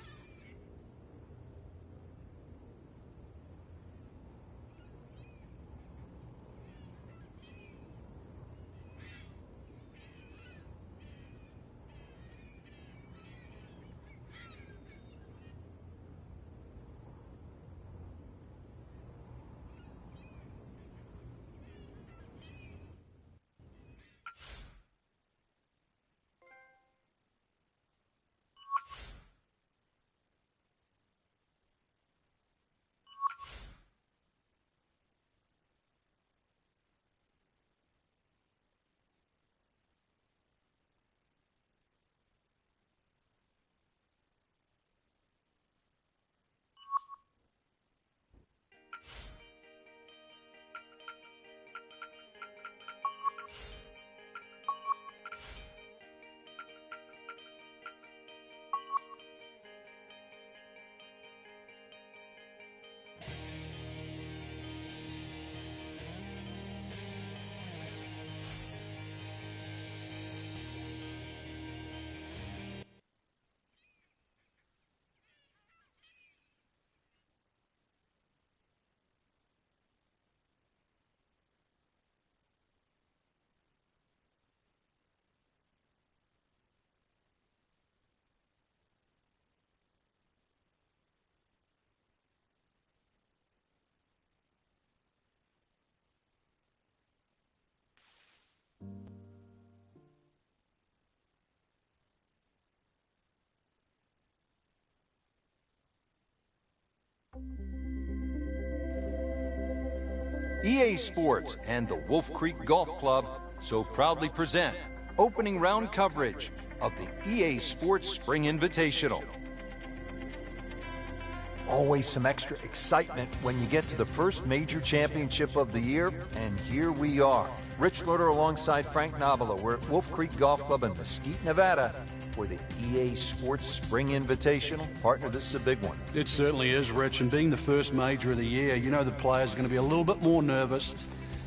EA Sports and the Wolf Creek Golf Club so proudly present opening round coverage of the EA Sports Spring Invitational. Always some extra excitement when you get to the first major championship of the year, and here we are. Rich Loader alongside Frank Nobilo. We're at Wolf Creek Golf Club in Mesquite, Nevada for the EA Sports Spring Invitational. Partner, this is a big one. It certainly is, Rich, and being the first major of the year, you know the players are going to be a little bit more nervous.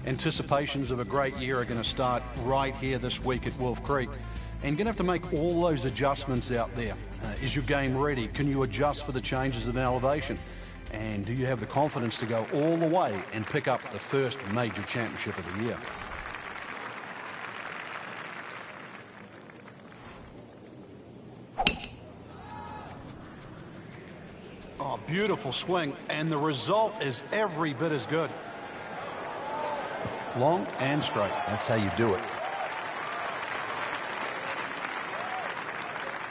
Anticipations of a great year are going to start right here this week at Wolf Creek. And you're going to have to make all those adjustments out there. Is your game ready? Can you adjust for the changes in elevation? And do you have the confidence to go all the way and pick up the first major championship of the year? Oh, beautiful swing, and the result is every bit as good. Long and straight. That's how you do it.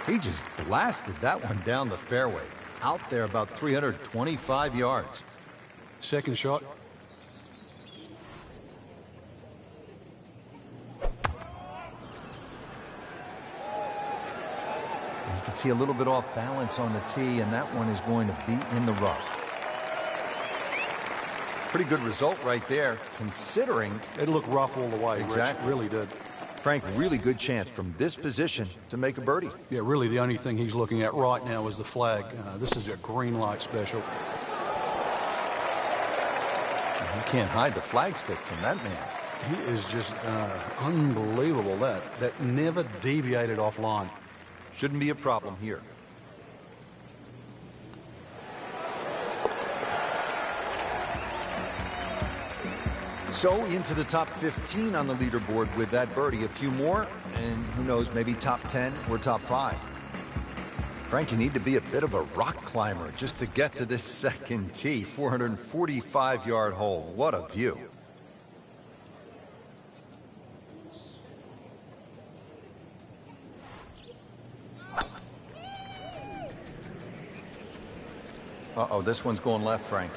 He just blasted that one down the fairway. Out there about 325 yards. Second shot. You can see a little bit off balance on the tee, and that one is going to be in the rough. Pretty good result right there, considering... It looked rough all the way. Exactly. Rich, really did. Frank, really good chance from this position to make a birdie. Yeah, really the only thing he's looking at right now is the flag. This is a green light special. You can't hide the flagstick from that man. He is just unbelievable. That never deviated offline. Shouldn't be a problem here. So into the top 15 on the leaderboard with that birdie. A few more, and who knows, maybe top 10 or top 5. Frank, you need to be a bit of a rock climber just to get to this second tee. 445-yard hole. What a view. Uh-oh, this one's going left, Frank.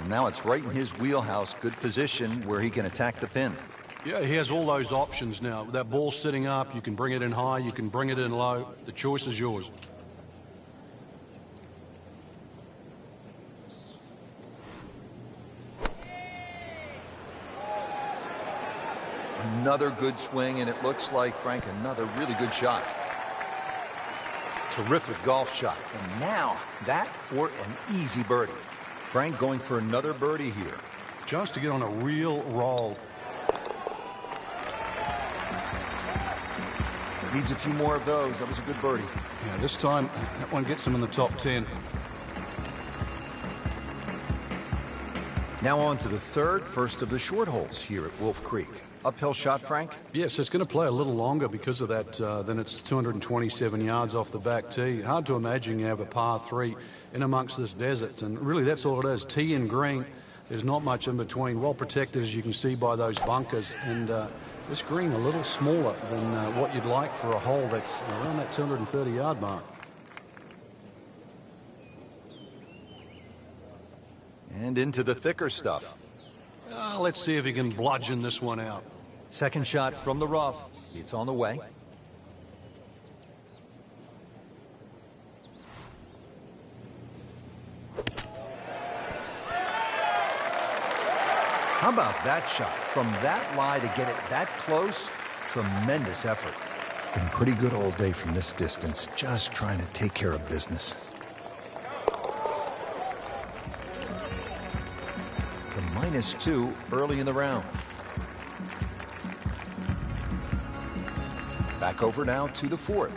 Now it's right in his wheelhouse. Good position where he can attack the pin. Yeah, he has all those options now. That ball's sitting up. You can bring it in high. You can bring it in low. The choice is yours. Another good swing, and it looks like, Frank, another really good shot. Terrific golf shot. And now that for an easy birdie. Frank going for another birdie here. Just to get on a real roll. Needs a few more of those. That was a good birdie. Yeah, this time that one gets him in the top 10. Now on to the first of the short holes here at Wolf Creek. Uphill shot, Frank? Yes, it's going to play a little longer because of that. Then it's 227 yards off the back tee. Hard to imagine you have a par 3 in amongst this desert. And really, that's all it is. Tee and green. There's not much in between. Well protected, as you can see, by those bunkers. And this green a little smaller than what you'd like for a hole that's around that 230-yard mark. And into the thicker stuff. Let's see if he can bludgeon this one out. Second shot from the rough. It's on the way. How about that shot? From that lie to get it that close, tremendous effort. Been pretty good all day from this distance, just trying to take care of business. To -2 early in the round. Back over now to the fourth.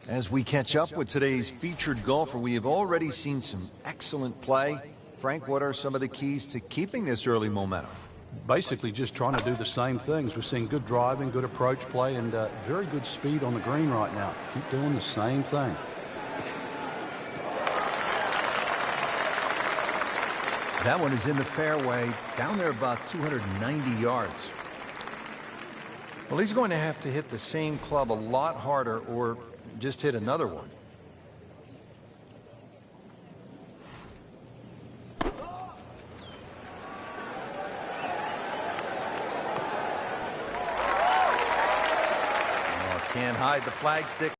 As we catch up with today's featured golfer, we have already seen some excellent play. Frank, what are some of the keys to keeping this early momentum? Basically just trying to do the same things. We're seeing good driving, good approach play, and very good speed on the green right now. Keep doing the same thing. That one is in the fairway, down there about 290 yards. Well, he's going to have to hit the same club a lot harder or just hit another one. Oh, can't hide the flagstick.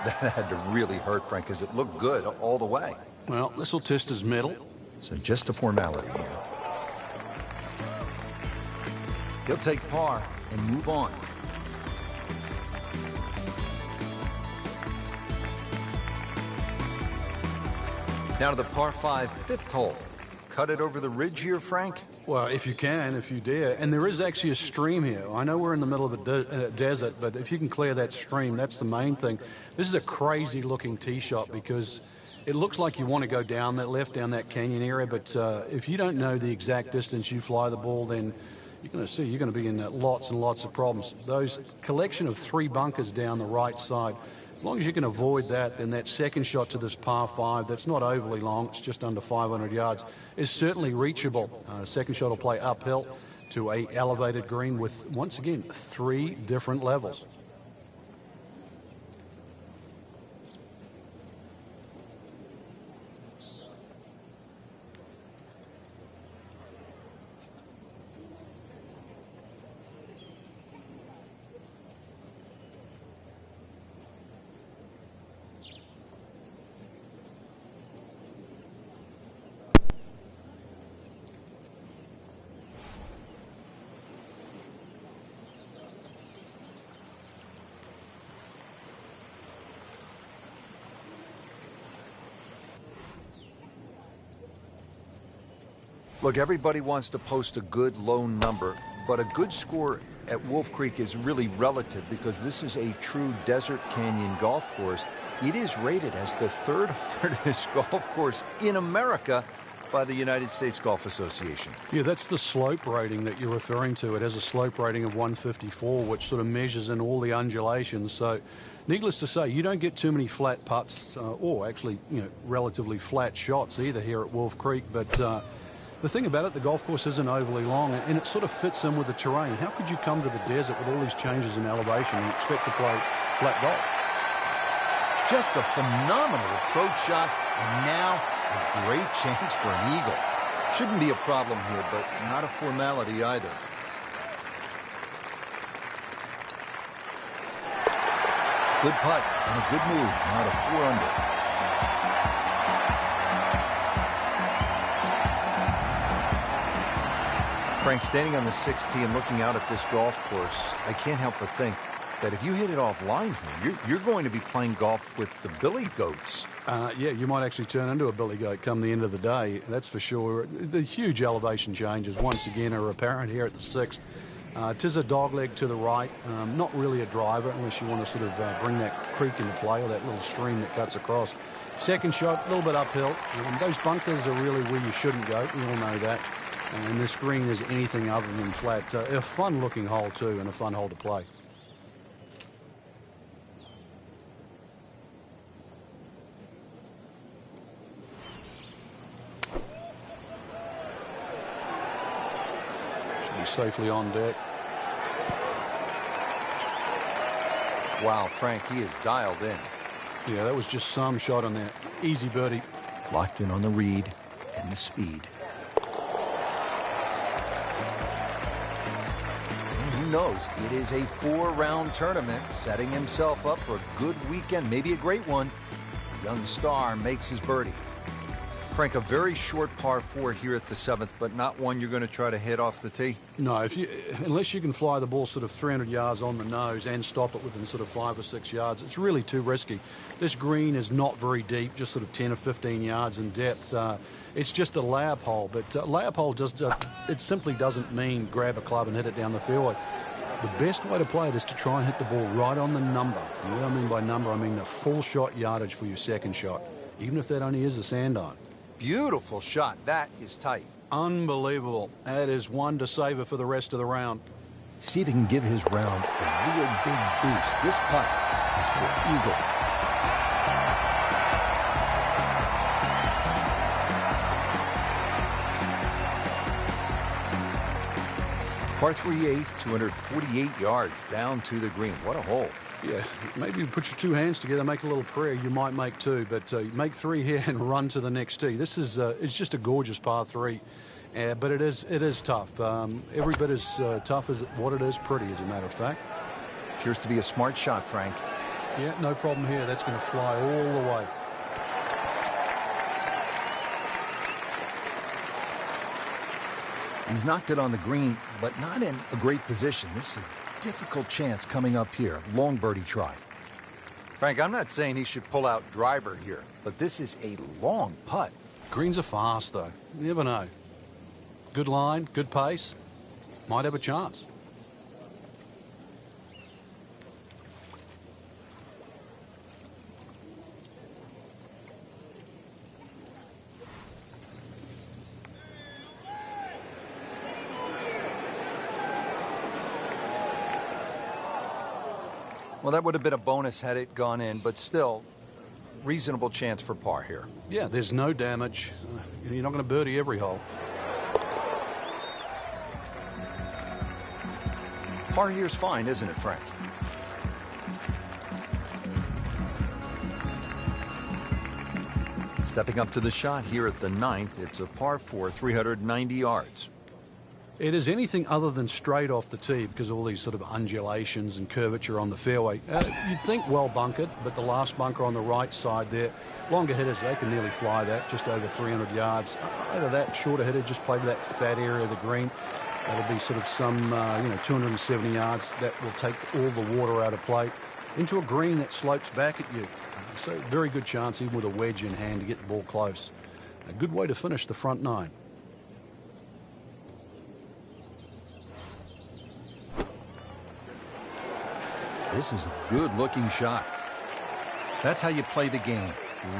That had to really hurt, Frank, because it looked good all the way. Well, this will test his mettle. So just a formality here. He'll take par and move on. Now to the par 5 fifth hole. Cut it over the ridge here, Frank? Well, if you can, if you dare. And there is actually a stream here. I know we're in the middle of a desert, but if you can clear that stream, that's the main thing. This is a crazy-looking tee shot because it looks like you want to go down that left, down that canyon area, but if you don't know the exact distance you fly the ball, then you're going to be in lots and lots of problems. Those collection of 3 bunkers down the right side, as long as you can avoid that, then that second shot to this par 5, that's not overly long, it's just under 500 yards, is certainly reachable. Second shot will play uphill to a elevated green with, once again, 3 different levels. Look, everybody wants to post a good low number, but a good score at Wolf Creek is really relative because this is a true desert canyon golf course. It is rated as the 3rd hardest golf course in America by the United States Golf Association. Yeah, that's the slope rating that you're referring to. It has a slope rating of 154, which sort of measures in all the undulations. So, needless to say, you don't get too many flat putts or actually, relatively flat shots either here at Wolf Creek, but the thing about it, the golf course isn't overly long, and it sort of fits in with the terrain. How could you come to the desert with all these changes in elevation and expect to play flat golf? Just a phenomenal approach shot, and now a great chance for an eagle. Shouldn't be a problem here, but not a formality either. Good putt and a good move, now to 4 under. Frank, standing on the 6th tee and looking out at this golf course, I can't help but think that if you hit it offline here, you're going to be playing golf with the billy goats. Yeah, you might actually turn into a billy goat come the end of the day, that's for sure. The huge elevation changes, once again, are apparent here at the 6th. Tis a dogleg to the right, not really a driver unless you want to sort of bring that creek into play or that little stream that cuts across. Second shot, a little bit uphill. Those bunkers are really where you shouldn't go, we all know that. And this green is anything other than flat. A fun-looking hole, too, and a fun hole to play. Should be safely on deck. Wow, Frank, he is dialed in. Yeah, that was just some shot on that. Easy birdie. Locked in on the read and the speed. Knows it is a 4-round tournament, setting himself up for a good weekend, maybe a great one. The young star makes his birdie. Frank, a very short par 4 here at the 7th, but not one you're going to try to hit off the tee? No, unless you can fly the ball sort of 300 yards on the nose and stop it within sort of 5 or 6 yards, it's really too risky. This green is not very deep, just sort of 10 or 15 yards in depth. It's just a layup hole, but layup hole just it simply doesn't mean grab a club and hit it down the fairway. The best way to play it is to try and hit the ball right on the number. And what I mean by number, I mean the full shot yardage for your second shot, even if that only is a sand iron. Beautiful shot. That is tight. Unbelievable. That is one to savor for the rest of the round. See if he can give his round a real big boost. This putt is for eagle. Par 3/8, 248 yards down to the green. What a hole. Yeah, maybe you put your two hands together, make a little prayer. You might make two, but make three here and run to the next tee. This is it's just a gorgeous par 3, but it is tough. Every bit as tough as what it is pretty, as a matter of fact. Appears to be a smart shot, Frank. Yeah, no problem here. That's going to fly all the way. He's knocked it on the green, but not in a great position. This is a difficult chance coming up here. Long birdie try. Frank, I'm not saying he should pull out driver here, but this is a long putt. Greens are fast, though. You never know. Good line, good pace. Might have a chance. Well, that would have been a bonus had it gone in, but still, reasonable chance for par here. Yeah, there's no damage. You're not going to birdie every hole. Par here's fine, isn't it, Frank? Stepping up to the shot here at the 9th, it's a par 4, 390 yards. It is anything other than straight off the tee because of all these sort of undulations and curvature on the fairway. You'd think well bunkered, but the last bunker on the right side there, longer hitters, they can nearly fly that, just over 300 yards. Either that, shorter hitter, just play to that fat area of the green. That'll be sort of some, 270 yards. That will take all the water out of play into a green that slopes back at you. So very good chance, even with a wedge in hand, to get the ball close. A good way to finish the front 9. This is a good-looking shot. That's how you play the game,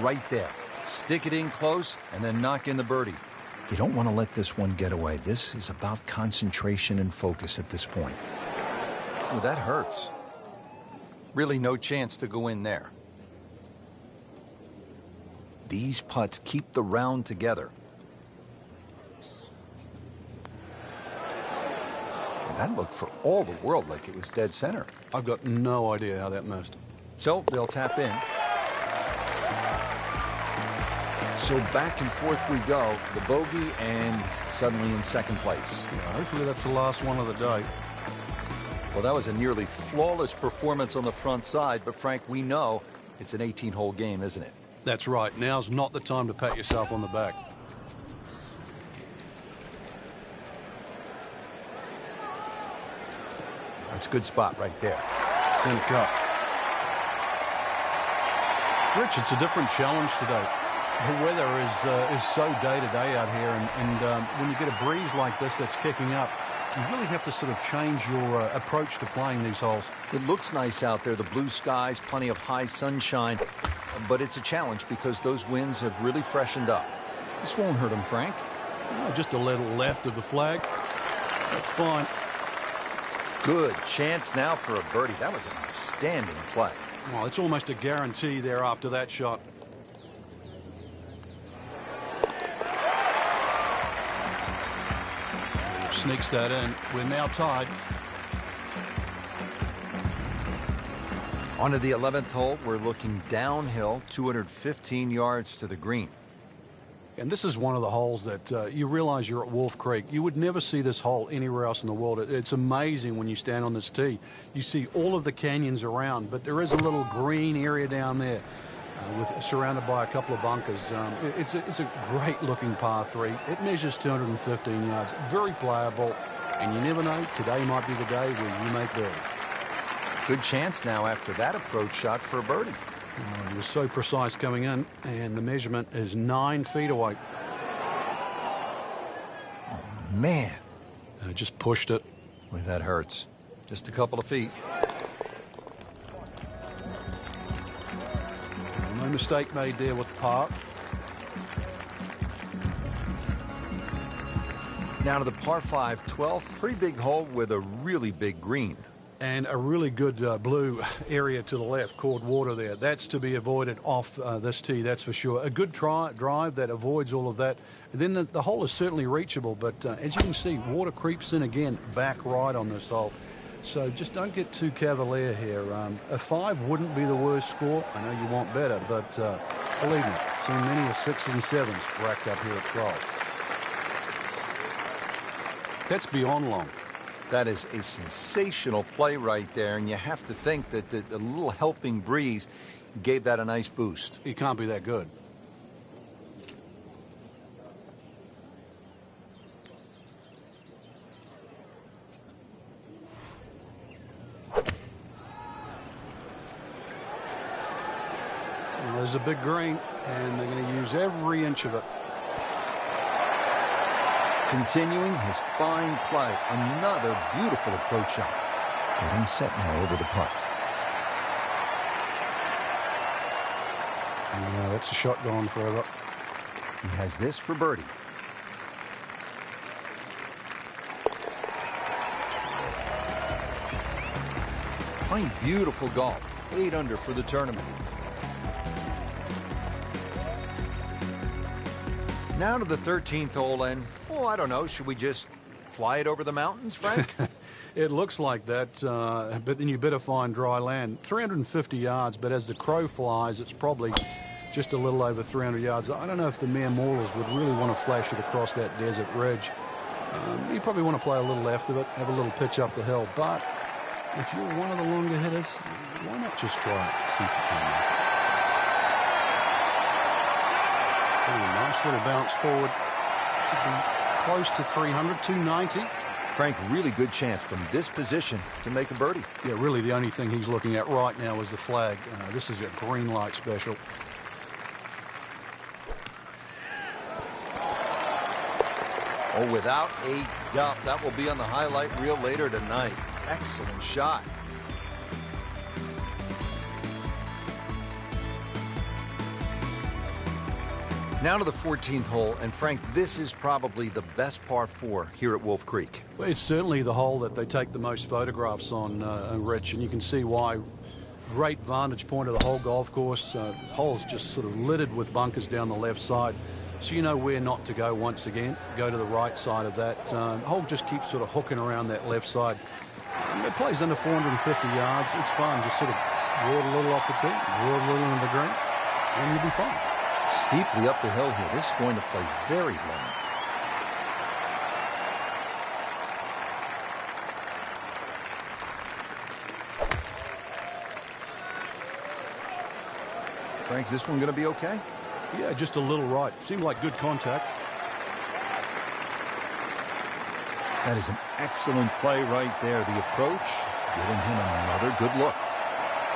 right there. Stick it in close and then knock in the birdie. You don't want to let this one get away. This is about concentration and focus at this point. Oh, that hurts. Really no chance to go in there. These putts keep the round together. That looked for all the world like it was dead center. I've got no idea how that missed. So they'll tap in. So back and forth we go. The bogey and suddenly in second place. Yeah, hopefully that's the last one of the day. Well, that was a nearly flawless performance on the front side, but Frank, we know it's an 18-hole game, isn't it? That's right. Now's not the time to pat yourself on the back. That's a good spot right there. Center cup. Rich, it's a different challenge today. The weather is so day-to-day out here, and when you get a breeze like this that's kicking up, you really have to sort of change your approach to playing these holes. It looks nice out there, the blue skies, plenty of high sunshine, but it's a challenge because those winds have really freshened up. This won't hurt him, Frank. Oh, just a little left of the flag. That's fine. Good chance now for a birdie. That was an outstanding play. Well, it's almost a guarantee there after that shot. Sneaks that in. We're now tied. On to the 11th hole. We're looking downhill, 215 yards to the green. And this is one of the holes that you realize you're at Wolf Creek. You would never see this hole anywhere else in the world. It's amazing when you stand on this tee. You see all of the canyons around, but there is a little green area down there surrounded by a couple of bunkers. It's a great-looking par 3. It measures 215 yards. Very playable, and you never know. Today might be the day where you make birdie. Good chance now after that approach shot for a birdie. Oh, he was so precise coming in, and the measurement is 9 feet away. Oh, man. Just pushed it. Boy, that hurts. Just a couple of feet. No mistake made there with the par. Now to the par 5, 12th. Pretty big hole with a really big green. And a really good blue area to the left called water there. That's to be avoided off this tee, that's for sure. A good drive that avoids all of that. And then the hole is certainly reachable, but as you can see, water creeps in again, back right on this hole. So just don't get too cavalier here. A 5 wouldn't be the worst score. I know you want better, but believe me, seen many a 6s and 7s racked up here at 12. That's beyond long. That is a sensational play right there, and you have to think that the little helping breeze gave that a nice boost. He can't be that good. Well, there's a big green, and they're going to use every inch of it. Continuing his fine play, another beautiful approach shot. Getting set now over the putt. Yeah, that's a shot going forever. He has this for birdie. Playing beautiful golf. 8 under for the tournament. Now to the 13th hole, and, oh, I don't know, should we just fly it over the mountains, Frank? It looks like that, but then you better find dry land. 350 yards, but as the crow flies, it's probably just a little over 300 yards. I don't know if the mere mortals would really want to flash it across that desert ridge. You probably want to play a little left of it, have a little pitch up the hill, but if you're one of the longer hitters, why not just try it, see if you can. Nice little bounce forward. Should be close to 300, 290. Frank, really good chance from this position to make a birdie. Yeah, really the only thing he's looking at right now is the flag. This is a green light special. Oh, without a doubt, that will be on the highlight reel later tonight. Excellent shot. Now to the 14th hole, and Frank, this is probably the best par 4 here at Wolf Creek. Well, it's certainly the hole that they take the most photographs on, Rich, and you can see why. Great vantage point of the whole golf course. The hole's just sort of littered with bunkers down the left side, so you know where not to go once again. Go to the right side of that. The hole just keeps sort of hooking around that left side. And it plays under 450 yards. It's fun. Just sort of ward a little off the tee, ward a little into the green, and you'll be fine. Steeply up the hill here. This is going to play very long. Frank, is this one going to be okay? Yeah, just a little right. Seemed like good contact. That is an excellent play right there. The approach, giving him another good look.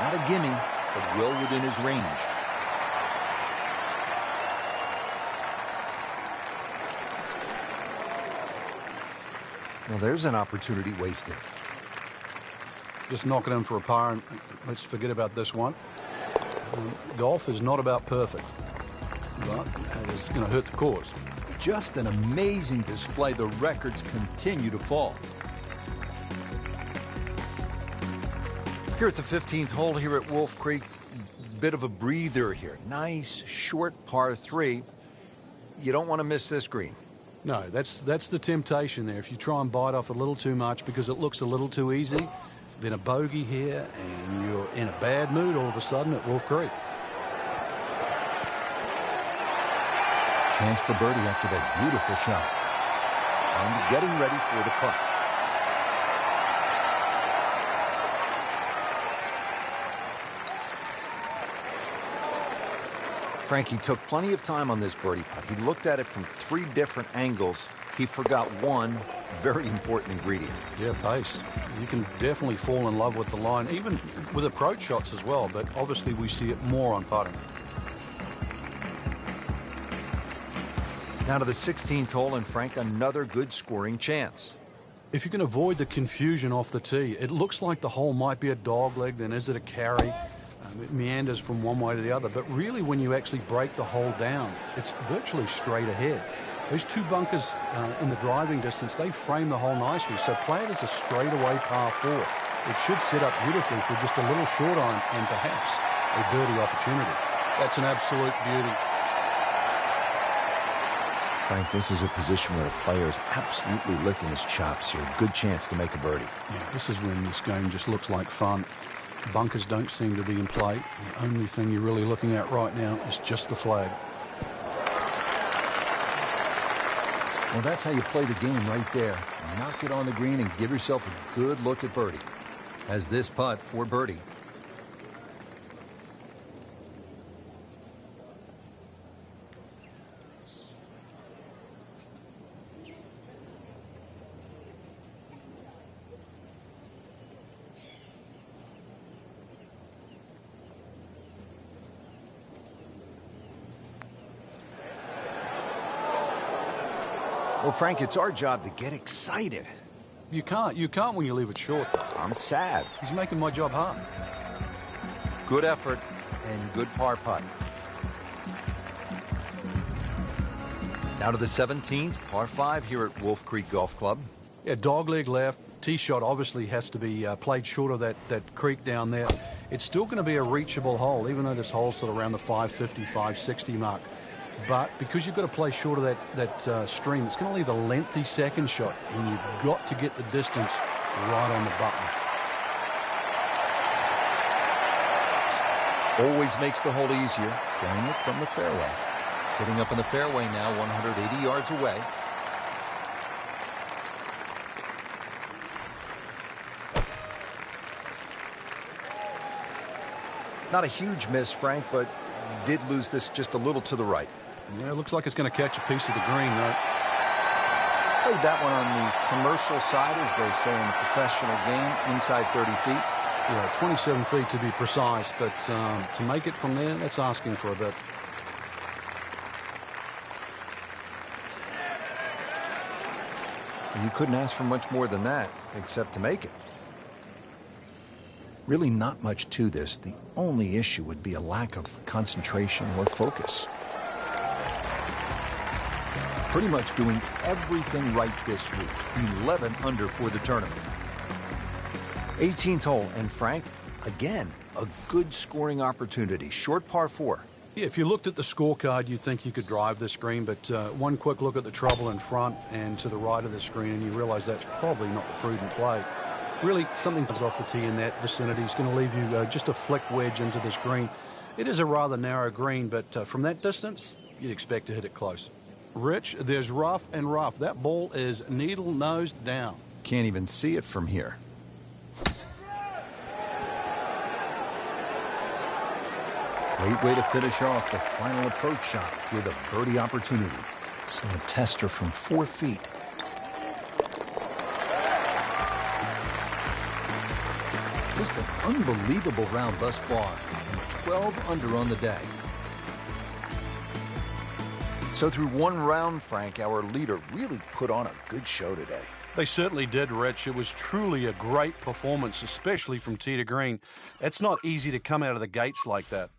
Not a gimme, but well within his range. Well, there's an opportunity wasted. Just knocking him for a par, and let's forget about this one. Golf is not about perfect, but it is going to hurt the cause. Just an amazing display. The records continue to fall. Here at the 15th hole here at Wolf Creek, bit of a breather here. Nice, short par 3. You don't want to miss this green. No, that's the temptation there. If you try and bite off a little too much because it looks a little too easy, then a bogey here and you're in a bad mood all of a sudden at Wolf Creek. Chance for birdie after that beautiful shot. And getting ready for the putt. Frankie took plenty of time on this birdie putt. He looked at it from 3 different angles. He forgot one very important ingredient. Yeah, pace. You can definitely fall in love with the line, even with approach shots as well, but obviously we see it more on putting. Now to the 16th hole, and Frank, another good scoring chance. If you can avoid the confusion off the tee, it looks like the hole might be a dogleg, then is it a carry? It meanders from one way to the other, but really when you actually break the hole down, it's virtually straight ahead. Those 2 bunkers in the driving distance, they frame the hole nicely, so play it as a straightaway par 4. it should set up beautifully for just a little short iron and perhaps a birdie opportunity. That's an absolute beauty. Frank, this is a position where a player is absolutely licking his chops here. Good chance to make a birdie. Yeah, this is when this game just looks like fun. Bunkers don't seem to be in play. The only thing you're really looking at right now is just the flag. Well, that's how you play the game right there. Knock it on the green and give yourself a good look at birdie. Has this putt for birdie. Well, Frank, it's our job to get excited. You can't when you leave it short. I'm sad. He's making my job hard. Good effort and good par putt. Now to the 17th, par 5 here at Wolf Creek Golf Club. Yeah, dogleg left. Tee shot obviously has to be played short of that creek down there. It's still going to be a reachable hole, even though this hole's sort of around the 550, 560 mark. But because you've got to play short of that stream, it's going to leave a lengthy second shot, and you've got to get the distance right on the button. Always makes the hole easier, playing it from the fairway. Sitting up in the fairway now, 180 yards away. Not a huge miss, Frank, but did lose this just a little to the right. Yeah, it looks like it's going to catch a piece of the green, though. Played that one on the commercial side, as they say in the professional game, inside 30 feet. Yeah, 27 feet to be precise, but to make it from there, that's asking for a bit. You couldn't ask for much more than that, except to make it. Really not much to this. The only issue would be a lack of concentration or focus. Pretty much doing everything right this week. 11 under for the tournament. 18th hole, and Frank, again, a good scoring opportunity. Short par 4. Yeah, if you looked at the scorecard, you'd think you could drive this green, but one quick look at the trouble in front and to the right of the screen, and you realize that's probably not the prudent play. Really, something comes off the tee in that vicinity is going to leave you just a flick wedge into this green. It is a rather narrow green, but from that distance, you'd expect to hit it close. Rich, there's rough and rough. That ball is needle-nosed down. Can't even see it from here. Great way to finish off the final approach shot with a birdie opportunity. So a tester from 4 feet. Just an unbelievable round thus far, and 12 under on the day. So through one round, Frank, our leader really put on a good show today. They certainly did, Rich. It was truly a great performance, especially from tee to green. It's not easy to come out of the gates like that.